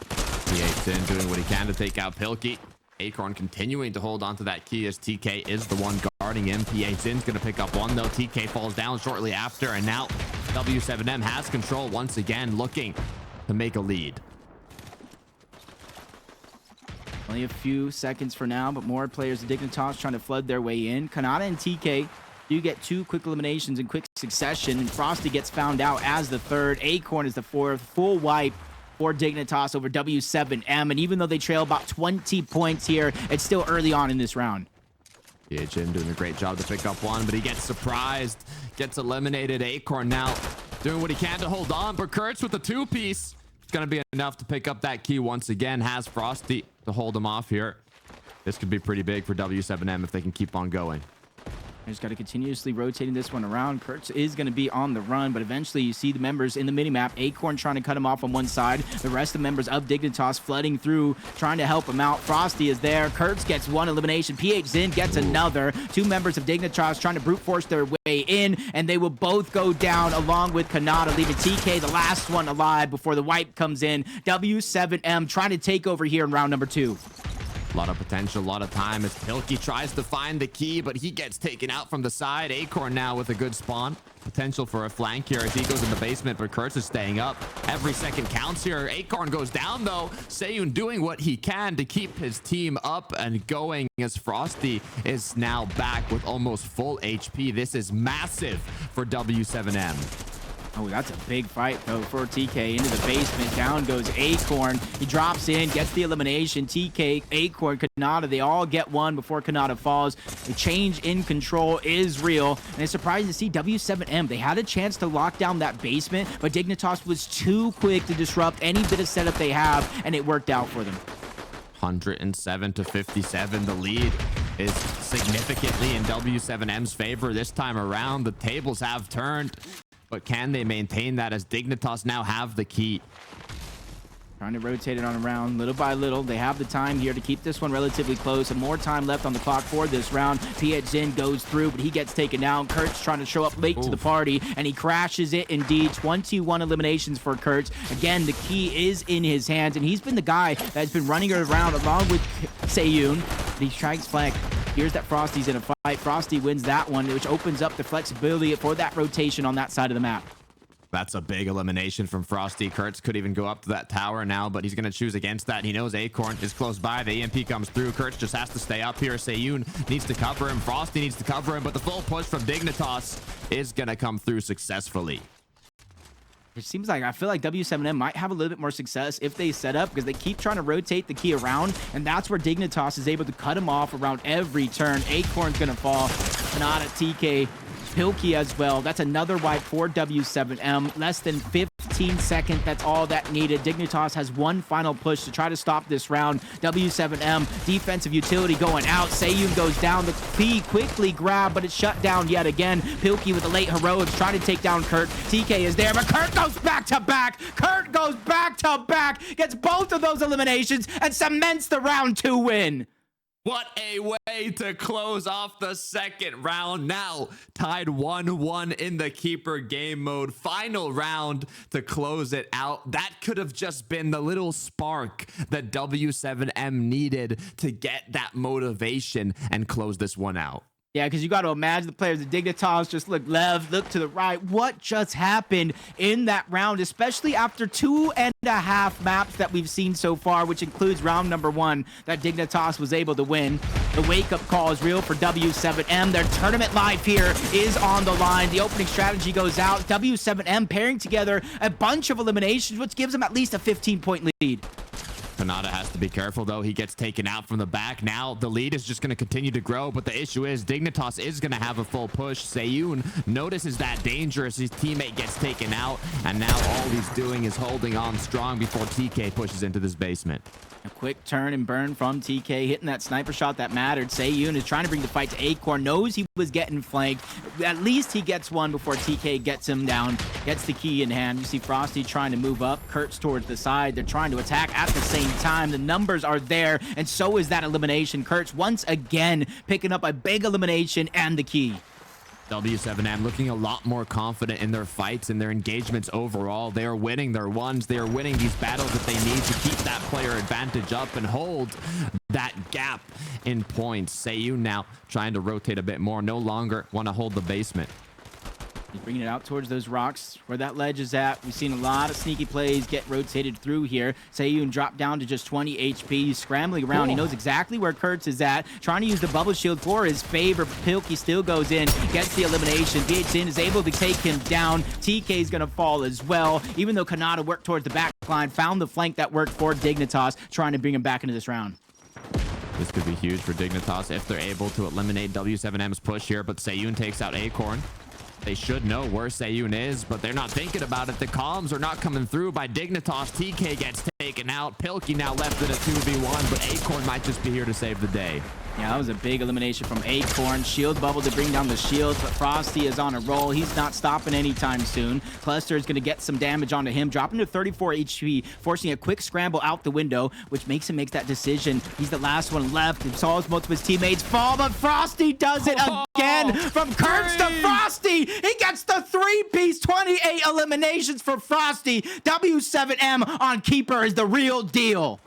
PHN doing what he can to take out Pilkey. Acorn continuing to hold on to that key as TK is the one guarding him. PHN's going to pick up one, though. TK falls down shortly after, and now W7M has control once again, looking to make a lead. Only a few seconds for now, but more players of Dignitas trying to flood their way in. Kanata and TK do get 2 quick eliminations in quick succession, and Frosty gets found out as the third. Acorn is the 4th. Full wipe for Dignitas over W7M, and even though they trail about 20 points here, it's still early on in this round. PHN doing a great job to pick up one, but he gets surprised, gets eliminated. Acorn now doing what he can to hold on, but Kurtz with the 2-piece. It's going to be enough to pick up that key once again. Has Frosty to hold him off here. This could be pretty big for W7M if they can keep on going. Just got to continuously rotating this one around. Kurtz is going to be on the run, but eventually you see the members in the minimap. Acorn trying to cut him off on one side. The rest of the members of Dignitas flooding through, trying to help him out. Frosty is there. Kurtz gets one elimination. PH Zin gets another. 2 members of Dignitas trying to brute force their way in, and they will both go down along with Kanata, leaving TK the last one alive before the wipe comes in. W7M trying to take over here in round number 2. A lot of potential, a lot of time as Pilkey tries to find the key, but he gets taken out from the side. Acorn now with a good spawn. Potential for a flank here as he goes in the basement, but Kurtz is staying up. Every second counts here. Acorn goes down, though. Seiyun doing what he can to keep his team up and going as Frosty is now back with almost full HP. This is massive for W7M. Oh, that's a big fight, though, for TK. Into the basement. Down goes Acorn. He drops in, gets the elimination. TK, Acorn, Kanata, they all get one before Kanata falls. The change in control is real. And it's surprising to see W7M. They had a chance to lock down that basement, but Dignitas was too quick to disrupt any bit of setup they have, and it worked out for them. 107 to 57. The lead is significantly in W7M's favor this time around. The tables have turned. But can they maintain that as Dignitas now have the key? Trying to rotate it on around little by little. They have the time here to keep this one relatively close, and more time left on the clock for this round. PHN goes through, but he gets taken down. Kurtz trying to show up late to the party, and he crashes it indeed. 21 eliminations for Kurtz. Again, the key is in his hands, and he's been the guy that's been running around along with Seiyun. But he strikes flank. Here's that Frosty's in a fight. Frosty wins that one, which opens up the flexibility for that rotation on that side of the map. That's a big elimination from Frosty. Kurtz could even go up to that tower now, but he's going to choose against that. He knows Acorn is close by. The EMP comes through. Kurtz just has to stay up here. Seiyun needs to cover him. Frosty needs to cover him, but the full push from Dignitas is going to come through successfully. It seems like I feel like W7M might have a little bit more success if they set up, because they keep trying to rotate the key around, and that's where Dignitas is able to cut him off around every turn. Acorn's going to fall. Kanata, TK, Pilkey as well. That's another wipe for W7M. Less than 15 seconds. That's all that needed. Dignitas has one final push to try to stop this round. W7M defensive utility going out. Seiyun goes down. The P quickly grabbed, but it's shut down yet again. Pilkey with the late heroics trying to take down Kurt. TK is there, but Kurt goes back to back. Kurt goes back to back. Gets both of those eliminations and cements the round 2 win. What a way to close off the second round. Now tied 1-1 in the keeper game mode. Final round to close it out. That could have just been the little spark that W7M needed to get that motivation and close this one out. Yeah, because you got to imagine the players of Dignitas just look left, look to the right. What just happened in that round, especially after 2.5 maps that we've seen so far, which includes round number 1 that Dignitas was able to win. The wake-up call is real for W7m. Their tournament life here is on the line. The opening strategy goes out. W7m pairing together a bunch of eliminations, which gives them at least a 15-point lead. Kanata has to be careful, though. He gets taken out from the back. Now the lead is just going to continue to grow, but the issue is Dignitas is going to have a full push. Seiyun notices that dangerous. His teammate gets taken out, and now all he's doing is holding on strong before TK pushes into this basement. A quick turn and burn from TK, hitting that sniper shot that mattered. Seiyun is trying to bring the fight to Acorn, knows he was getting flanked. At least he gets one before TK gets him down, gets the key in hand. You see Frosty trying to move up, Kurtz towards the side. They're trying to attack at the same time. The numbers are there, and so is that elimination. Kurtz once again picking up a big elimination and the key. W7m looking a lot more confident in their fights and their engagements overall. They are winning their ones. They are winning these battles that they need to keep that player advantage up and hold that gap in points. Seiyun now trying to rotate a bit more. No longer want to hold the basement. He's bringing it out towards those rocks where that ledge is at. We've seen a lot of sneaky plays get rotated through here. Seiyun dropped down to just 20 HP. He's scrambling around. He knows exactly where Kurtz is at. Trying to use the bubble shield for his favor. Pilkey still goes in, gets the elimination. BHN is able to take him down. TK is going to fall as well. Even though Kanata worked towards the back line, found the flank that worked for Dignitas, trying to bring him back into this round. This could be huge for Dignitas if they're able to eliminate W7m's push here, but Seiyun takes out Acorn. They should know where Seiyun is, but they're not thinking about it. The comms are not coming through by Dignitas. TK gets taken out. Pilkey now left in a 2v1, but Acorn might just be here to save the day. Yeah, that was a big elimination from Acorn. Shield bubble to bring down the shields, but Frosty is on a roll. He's not stopping anytime soon. Cluster is going to get some damage onto him, dropping to 34 HP, forcing a quick scramble out the window, which makes him make that decision. He's the last one left. He saw most of his teammates fall, but Frosty does it again. From Kurtz to Frosty. He gets the three-piece, 28 eliminations for Frosty. W7m on Keeper is the real deal.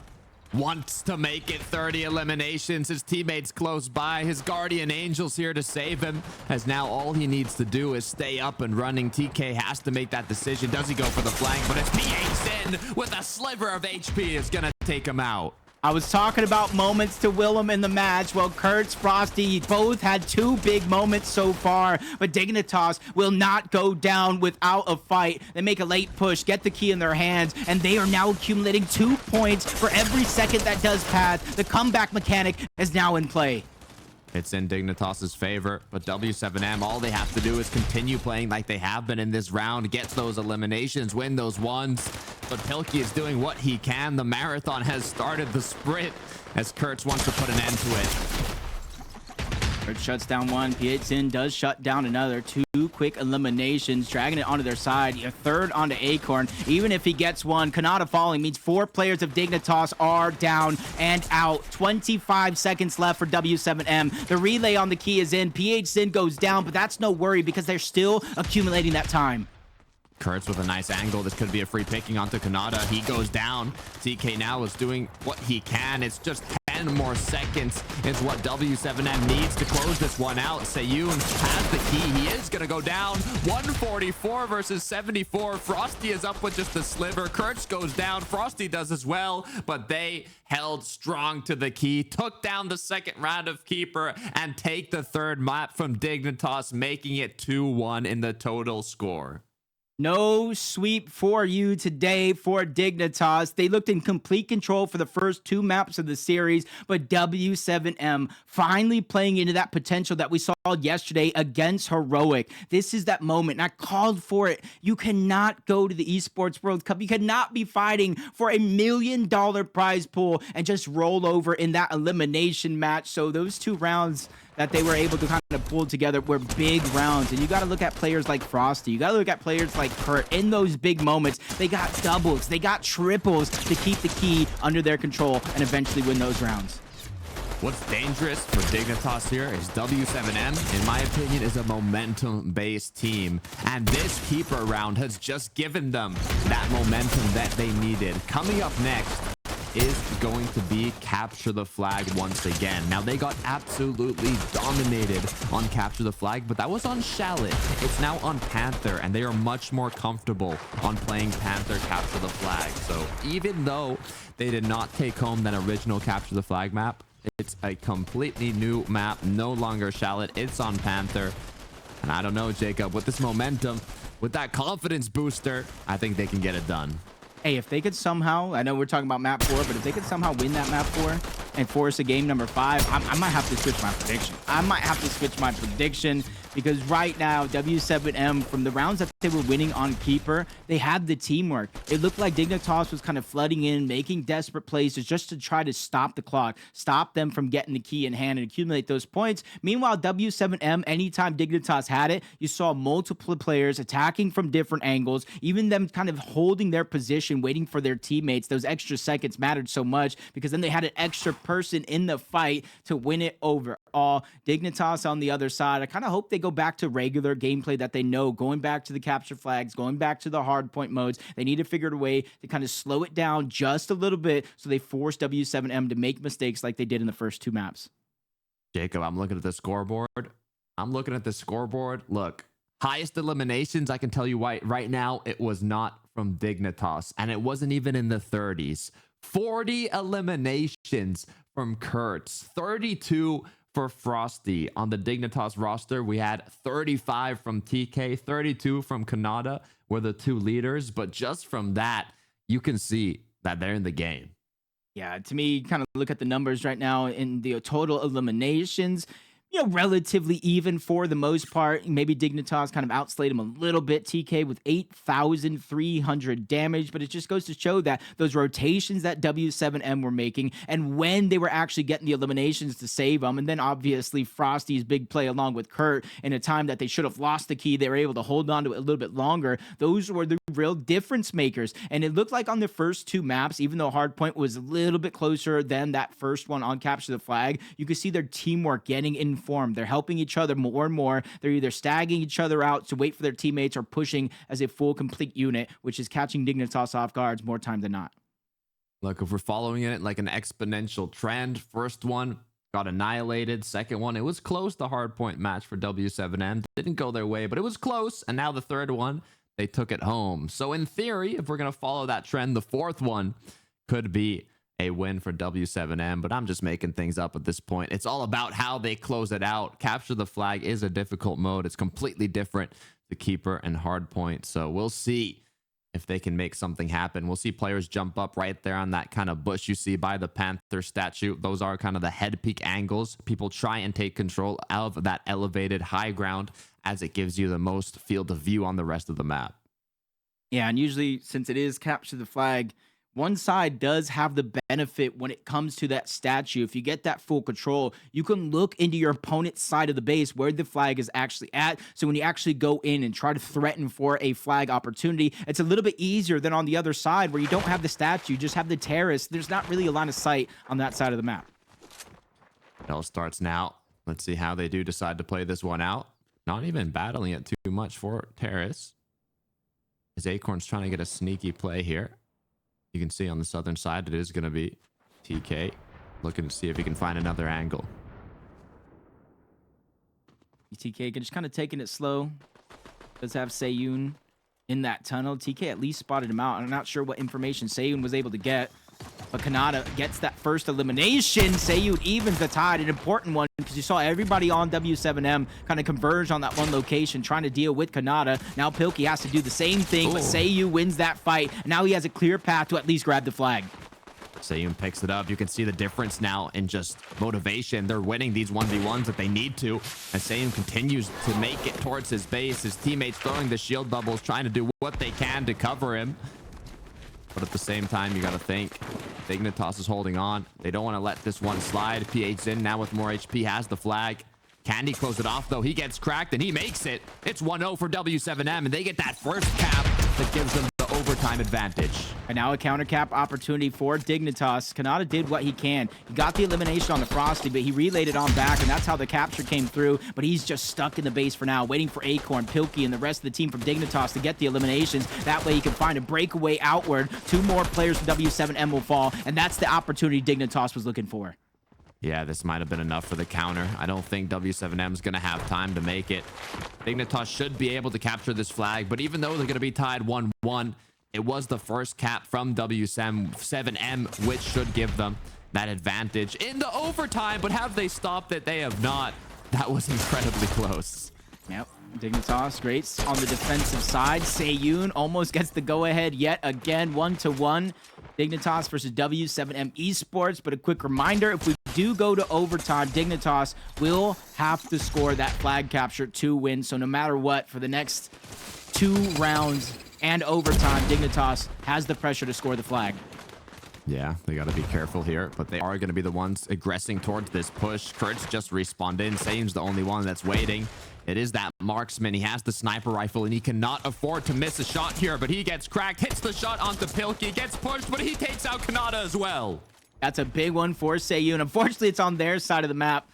Wants to make it 30 eliminations. His teammates close by. His guardian angel's here to save him, as now all he needs to do is stay up and running. TK has to make that decision. Does he go for the flank? But it's PH with a sliver of HP is gonna take him out. I was talking about moments to Willem in the match. Well, Kurtz, Frosty, both had two big moments so far, but Dignitas will not go down without a fight. They make a late push, get the key in their hands, and they are now accumulating 2 points for every second that does pass. The comeback mechanic is now in play. It's in Dignitas's favor, but W7m, all they have to do is continue playing like they have been in this round, get those eliminations, win those ones. But Pilkey is doing what he can. The marathon has started the sprint as Kurtz wants to put an end to it. Kurtz shuts down one. PHN does shut down another. 2 quick eliminations, dragging it onto their side. A third onto Acorn. Even if he gets one, Kanata falling means 4 players of Dignitas are down and out. 25 seconds left for W7m. The relay on the key is in. PHN goes down, but that's no worry because they're still accumulating that time. Kurtz with a nice angle. This could be a free picking onto Kanata. He goes down. TK now is doing what he can. It's just 10 more seconds is what W7m needs to close this one out. Seiyun has the key. He is going to go down. 144 versus 74. Frosty is up with just a sliver. Kurtz goes down. Frosty does as well, but they held strong to the key, took down the second round of Keeper, and take the third map from Dignitas, making it 2-1 in the total score. No sweep for you today for Dignitas. They looked in complete control for the first 2 maps of the series, but W7m finally playing into that potential that we saw yesterday against Heroic. This is that moment, and I called for it. You cannot go to the Esports World Cup. You cannot be fighting for $1 million prize pool and just roll over in that elimination match. So those 2 rounds that they were able to kind of pull together were big rounds, and you got to look at players like Frosty. You got to look at players like Kurt. In those big moments, they got doubles, they got triples to keep the key under their control and eventually win those rounds. What's dangerous for Dignitas here is W7m, in my opinion, is a momentum-based team. And this Keeper round has just given them that momentum that they needed. Coming up next is going to be capture the flag once again. Now, they got absolutely dominated on capture the flag, but that was on Shallot. It's now on Panther, and they are much more comfortable on playing Panther capture the flag. So even though they did not take home that original capture the flag map, It's a completely new map, no longer Shallot. It's on Panther. And I don't know, Jacob, with this momentum, with that confidence booster, I think they can get it done. Hey, if they could somehow, I know we're talking about map 4, but if they could somehow win that map 4 and force a game number 5, I might have to switch my prediction. Because right now, W7M, from the rounds that they were winning on Keeper, they had the teamwork. It looked like Dignitas was kind of flooding in, making desperate plays just to try to stop the clock, stop them from getting the key in hand and accumulate those points. Meanwhile, W7M, anytime Dignitas had it, you saw multiple players attacking from different angles, even them kind of holding their position, waiting for their teammates. Those extra seconds mattered so much because then they had an extra person in the fight to win it overall. Dignitas on the other side, I kind of hope they go back to regular gameplay that they know, going back to the capture flags, going back to the hard point modes. They need to figure out a way to kind of slow it down just a little bit so they force W7M to make mistakes like they did in the first 2 maps. Jacob, I'm looking at the scoreboard. Look, highest eliminations, I can tell you right now, it was not from Dignitas, and it wasn't even in the 30s. 40 eliminations from Kurtz, 32 for Frosty. On the Dignitas roster, we had 35 from TK, 32 from Canada, were the 2 leaders. But just from that, you can see that they're in the game. Yeah, to me, kind of look at the numbers right now in the total eliminations. Relatively even for the most part. Maybe Dignitas kind of outslayed him a little bit. TK with 8,300 damage, but it just goes to show that those rotations that W7M were making and when they were actually getting the eliminations to save them, and then obviously Frosty's big play along with Kurt in a time that they should have lost the key, they were able to hold on to it a little bit longer. Those were the real difference makers, and it looked like on the first 2 maps, even though Hardpoint was a little bit closer than that first one on Capture the Flag, you could see their teamwork getting in form. They're helping each other more and more. They're either stagging each other out to wait for their teammates or pushing as a full complete unit, which is catching Dignitas off guards more time than not. Look, if we're following it like an exponential trend, first one got annihilated. Second one, it was close. The hardpoint match for W7M didn't go their way, but it was close. And now the third one, they took it home. So in theory, if we're going to follow that trend, the fourth one could be a win for W7M, but I'm just making things up at this point. It's all about how they close it out. Capture the Flag is a difficult mode. It's completely different to Keeper and Hardpoint. So we'll see if they can make something happen. We'll see players jump up right there on that kind of bush you see by the Panther statue. Those are kind of the head peak angles. People try and take control of that elevated high ground as it gives you the most field of view on the rest of the map. Yeah, and usually since it is Capture the Flag, one side does have the benefit when it comes to that statue. If you get that full control, you can look into your opponent's side of the base where the flag is actually at. So when you actually go in and try to threaten for a flag opportunity, it's a little bit easier than on the other side where you don't have the statue, you just have the terrace. There's not really a line of sight on that side of the map. It all starts now. Let's see how they do decide to play this one out. Not even battling it too much for Terrace. As Acorn's trying to get a sneaky play here. You can see on the southern side, it is going to be TK looking to see if he can find another angle. TK just kind of taking it slow. Does have Seiyun in that tunnel. TK at least spotted him out. I'm not sure what information Seiyun was able to get, but Kanata gets that first elimination. Seiyun evens the tide, an important one, because you saw everybody on W7M kind of converge on that one location, trying to deal with Kanata. Now Pilkey has to do the same thing, but Seiyun wins that fight. Now he has a clear path to at least grab the flag. Seiyun picks it up. You can see the difference now in just motivation. They're winning these 1v1s that they need to. And Seiyun continues to make it towards his base. His teammates throwing the shield bubbles, trying to do what they can to cover him. But at the same time, you got to think Dignitas is holding on. They don't want to let this one slide. PH's in now with more HP, has the flag. Can he close it off, though? He gets cracked, and he makes it. It's 1-0 for W7M, and they get that first cap that gives them the overtime advantage. And now a counter cap opportunity for Dignitas. Kanata did what he can. He got the elimination on the Frosty, but he relayed it on back, and that's how the capture came through. But he's just stuck in the base for now, waiting for Acorn, Pilkey, and the rest of the team from Dignitas to get the eliminations. That way he can find a breakaway outward. 2 more players from W7M will fall, and that's the opportunity Dignitas was looking for. Yeah, this might have been enough for the counter. I don't think W7M is going to have time to make it. Dignitas should be able to capture this flag, but even though they're going to be tied 1-1, it was the first cap from W7M, which should give them that advantage into overtime, but have they stopped it? They have not. That was incredibly close. Yep. Dignitas, great on the defensive side. Seiyun almost gets the go-ahead yet again, 1-1. Dignitas versus W7m esports. But a quick reminder, if we do go to overtime, Dignitas will have to score that flag capture to win. So no matter what, for the next 2 rounds and overtime, Dignitas has the pressure to score the flag. Yeah, they got to be careful here, but they are going to be the ones aggressing towards this push. Kurt's just respawned in. Seiyun's the only one that's waiting. It is that marksman. He has the sniper rifle, and he cannot afford to miss a shot here, but he gets cracked, hits the shot onto Pilkey, gets pushed, but he takes out Kanata as well. That's a big one for Seiyun. Unfortunately, it's on their side of the map.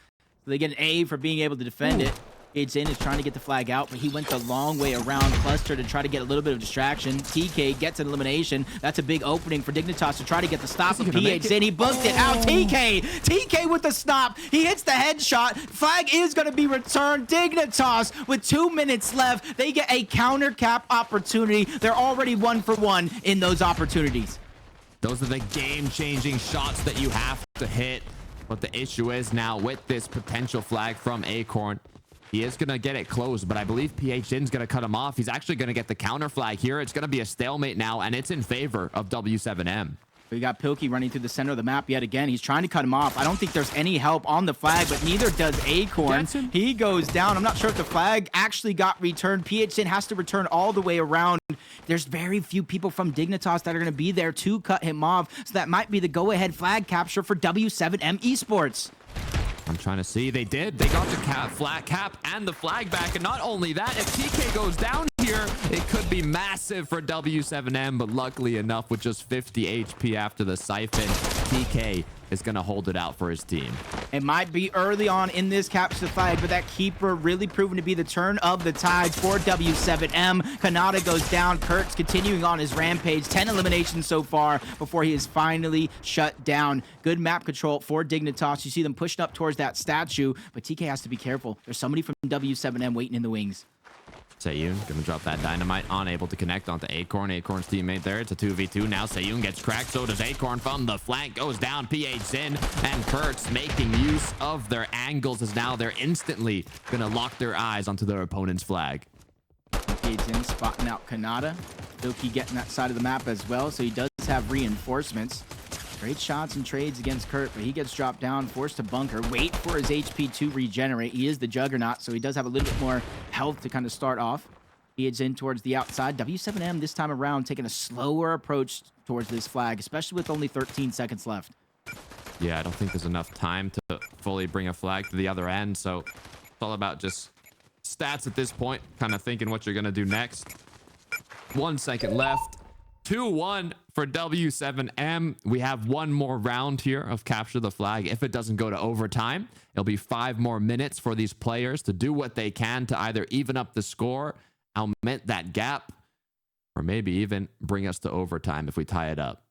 So they get an A for being able to defend it. PHN is trying to get the flag out, but he went the long way around Cluster to try to get a little bit of distraction. TK gets an elimination. That's a big opening for Dignitas to try to get the stop of PHN. He booked it out. TK with the stop. He hits the headshot. Flag is going to be returned. Dignitas with 2 minutes left. They get a counter cap opportunity. They're already 1 for 1 in those opportunities. Those are the game-changing shots that you have to hit. But the issue is now with this potential flag from Acorn, he is going to get it closed, but I believe PHN's going to cut him off. He's actually going to get the counter flag here. It's going to be a stalemate now, and it's in favor of W7m. We got Pilkey running through the center of the map yet again. He's trying to cut him off. I don't think there's any help on the flag, but neither does Acorn. He goes down. I'm not sure if the flag actually got returned. PHN has to return all the way around. There's very few people from Dignitas that are going to be there to cut him off, so that might be the go-ahead flag capture for W7m esports. I'm trying to see. They did. They got the flat cap and the flag back. And not only that, if TK goes down here, it could be massive for W7m. But luckily enough, with just 50 HP after the siphon, TK is going to hold it out for his team. It might be early on in this capture the flag, but that keeper really proven to be the turn of the tide for W7m. Kanata goes down. Kurt's continuing on his rampage. 10 eliminations so far before he is finally shut down. Good map control for Dignitas. You see them pushing up towards that statue, but TK has to be careful. There's somebody from W7m waiting in the wings. Seiyun gonna drop that dynamite, unable to connect onto Acorn. Acorn's teammate there. It's a 2v2 now. Seiyun gets cracked, so does Acorn from the flank. Goes down. PHN and Kurtz making use of their angles as now they're instantly gonna lock their eyes onto their opponent's flag. PHN spotting out Kanata. Doki getting that side of the map as well, so he does have reinforcements. Great shots and trades against Kurt, but he gets dropped down, forced to bunker, wait for his HP to regenerate. He is the Juggernaut, so he does have a little bit more health to kind of start off. He heads in towards the outside. W7m this time around taking a slower approach towards this flag, especially with only 13 seconds left. Yeah, I don't think there's enough time to fully bring a flag to the other end, so it's all about just stats at this point, kind of thinking what you're going to do next. 1 second left. 2-1 for W7m. We have one more round here of capture the flag. If it doesn't go to overtime, it'll be 5 more minutes for these players to do what they can to either even up the score, augment that gap, or maybe even bring us to overtime if we tie it up.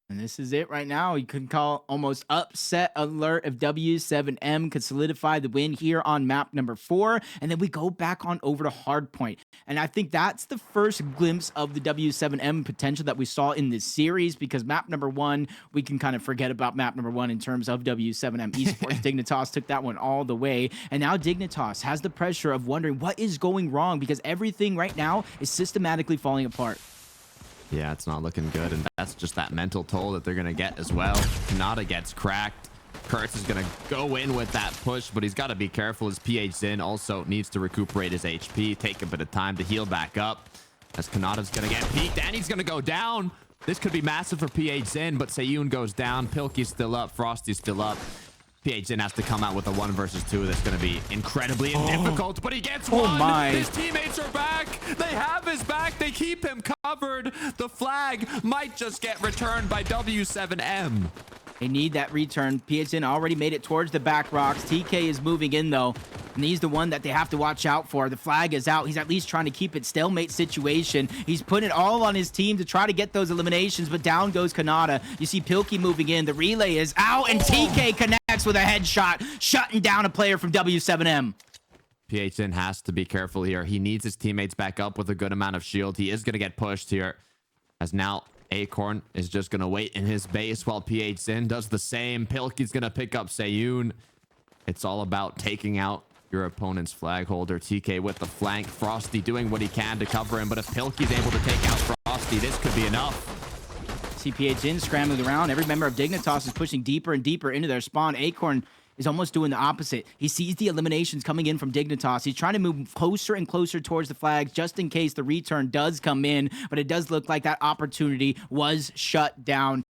And this is it right now. You could call almost upset alert if W7m could solidify the win here on map number 4. And then we go back on over to Hardpoint. And I think that's the first glimpse of the W7m potential that we saw in this series, because map number 1, we can kind of forget about map number 1 in terms of W7m esports. Dignitas took that one all the way. And now Dignitas has the pressure of wondering what is going wrong, because everything right now is systematically falling apart. Yeah, it's not looking good, and that's just that mental toll that they're going to get as well. Kanata gets cracked. Kurtz is going to go in with that push, but he's got to be careful as PHN also needs to recuperate his HP, take a bit of time to heal back up, as Kanata's going to get peeked, and he's going to go down. This could be massive for PHN, but Seiyun goes down. Pilkey's still up. Frosty's still up. PHN has to come out with a 1 versus 2 that's going to be incredibly difficult, but he gets one. His teammates are back. They have his back. They keep him covered. The flag might just get returned by W7m. They need that return. PHN already made it towards the back rocks. TK is moving in, though, and he's the one that they have to watch out for. The flag is out. He's at least trying to keep it stalemate situation. He's putting it all on his team to try to get those eliminations, but down goes Kanata. You see Pilkey moving in. The relay is out, and TK connects with a headshot, shutting down a player from W7m. PHN has to be careful here. He needs his teammates back up with a good amount of shield. He is going to get pushed here, as now Acorn is just going to wait in his base while PH Zin does the same. Pilkey's going to pick up Sayun. It's all about taking out your opponent's flag holder. TK with the flank. Frosty doing what he can to cover him. But if Pilkey's able to take out Frosty, this could be enough. CPH in, scrambling around. Every member of Dignitas is pushing deeper and deeper into their spawn. Acorn is almost doing the opposite. He sees the eliminations coming in from Dignitas. He's trying to move closer and closer towards the flags just in case the return does come in, but it does look like that opportunity was shut down.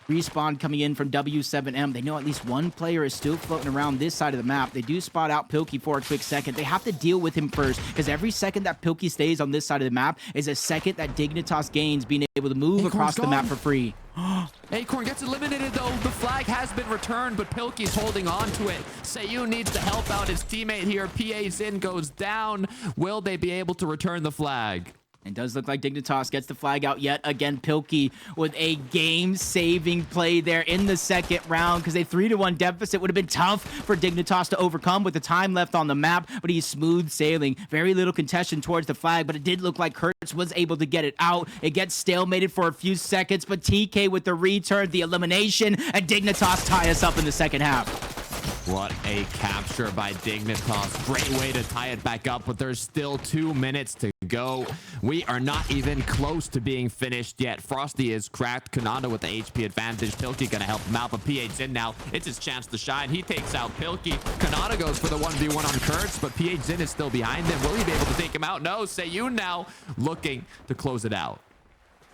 Respawn coming in from W7m. They know at least one player is still floating around this side of the map. They do spot out Pilkey for a quick second. They have to deal with him first, because every second that Pilkey stays on this side of the map is a second that Dignitas gains being able to move across the map for free. Acorn gets eliminated though. The flag has been returned, but Pilkey's holding on to it. Sayun needs to help out his teammate here. PA Zin goes down. Will they be able to return the flag? It does look like Dignitas gets the flag out yet again. Pilkey with a game-saving play there in the second round, because a 3-1 deficit would have been tough for Dignitas to overcome with the time left on the map, but he's smooth sailing. Very little contention towards the flag, but it did look like Kurtz was able to get it out. It gets stalemated for a few seconds, but TK with the return, the elimination, and Dignitas tie us up in the second half. What a capture by Dignitas. Great way to tie it back up, but there's still 2 minutes to go. We are not even close to being finished yet. Frosty is cracked. Kanata with the HP advantage. Pilkey gonna help him out, but PH Zin now, it's his chance to shine. He takes out Pilkey. Kanata goes for the 1v1 on Kurtz, but PH Zin is still behind him. Will he be able to take him out? No. Sayun now looking to close it out.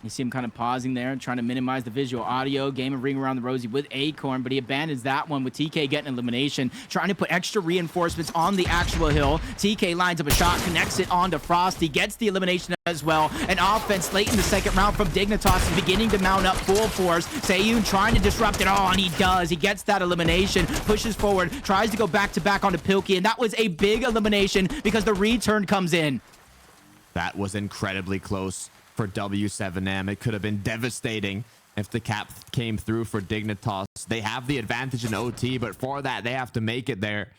You see him kind of pausing there and trying to minimize the visual audio. Game of Ring Around the Rosie with Acorn, but he abandons that one with TK getting elimination. Trying to put extra reinforcements on the actual hill. TK lines up a shot, connects it onto Frosty, gets the elimination as well. An offense late in the second round from Dignitas is beginning to mount up full force. Sayun trying to disrupt it all, and he does. He gets that elimination, pushes forward, tries to go back-to-back onto Pilkey, and that was a big elimination because the return comes in. That was incredibly close for W7m. It could have been devastating if the cap came through for Dignitas. They have the advantage in OT, but for that, they have to make it there.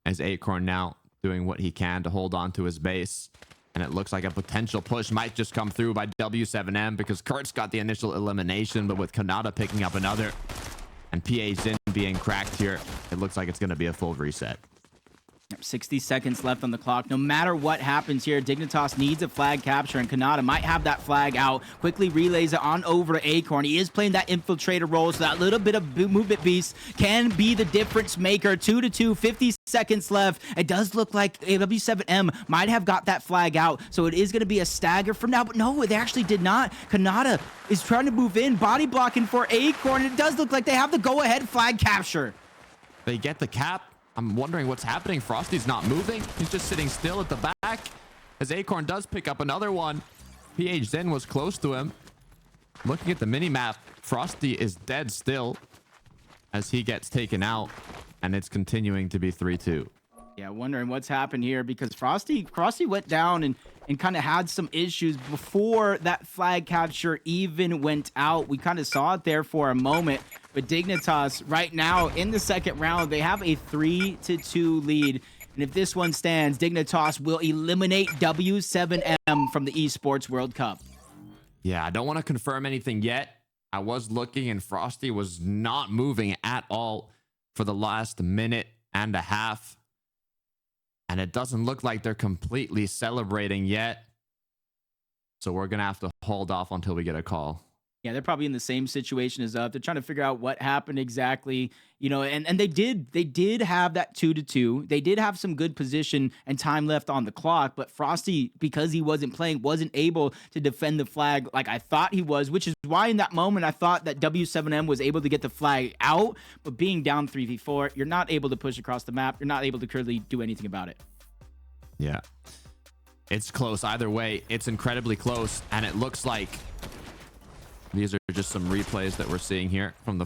As Acorn now doing what he can to hold on to his base. And it looks like a potential push might just come through by W7m, because Kurtz got the initial elimination, but with Kanata picking up another and PA Zin being cracked here, it looks like it's going to be a full reset. 60 seconds left on the clock. No matter what happens here, Dignitas needs a flag capture, and Kanata might have that flag out. Quickly relays it on over to Acorn. He is playing that infiltrator role, so that little bit of movement beast can be the difference maker. 2-2, 50 seconds left. It does look like W7m might have got that flag out, so it is going to be a stagger from now, but no, they actually did not. Kanata is trying to move in, body blocking for Acorn. It does look like they have the go-ahead flag capture. They get the cap. I'm wondering what's happening. Frosty's not moving. He's just sitting still at the back. As Acorn does pick up another one. PH Zin was close to him. Looking at the mini-map, Frosty is dead still as he gets taken out. And it's continuing to be 3-2. Yeah, wondering what's happened here, because Frosty went down and kind of had some issues before that flag capture even went out. We kind of saw it there for a moment. But Dignitas right now in the second round, they have a 3-2 lead. And if this one stands, Dignitas will eliminate W7m from the Esports World Cup. Yeah, I don't want to confirm anything yet. I was looking and Frosty was not moving at all for the last minute and a half. And it doesn't look like they're completely celebrating yet. So we're going to have to hold off until we get a call. Yeah, they're probably in the same situation as us. They're trying to figure out what happened exactly, you know, and they did have that 2-2. They did have some good position and time left on the clock, but Frosty, because he wasn't playing, wasn't able to defend the flag like I thought he was, which is why in that moment I thought that W7m was able to get the flag out, but being down 3v4, you're not able to push across the map. You're not able to clearly do anything about it. Yeah. It's close either way. It's incredibly close, and it looks like these are just some replays that we're seeing here from the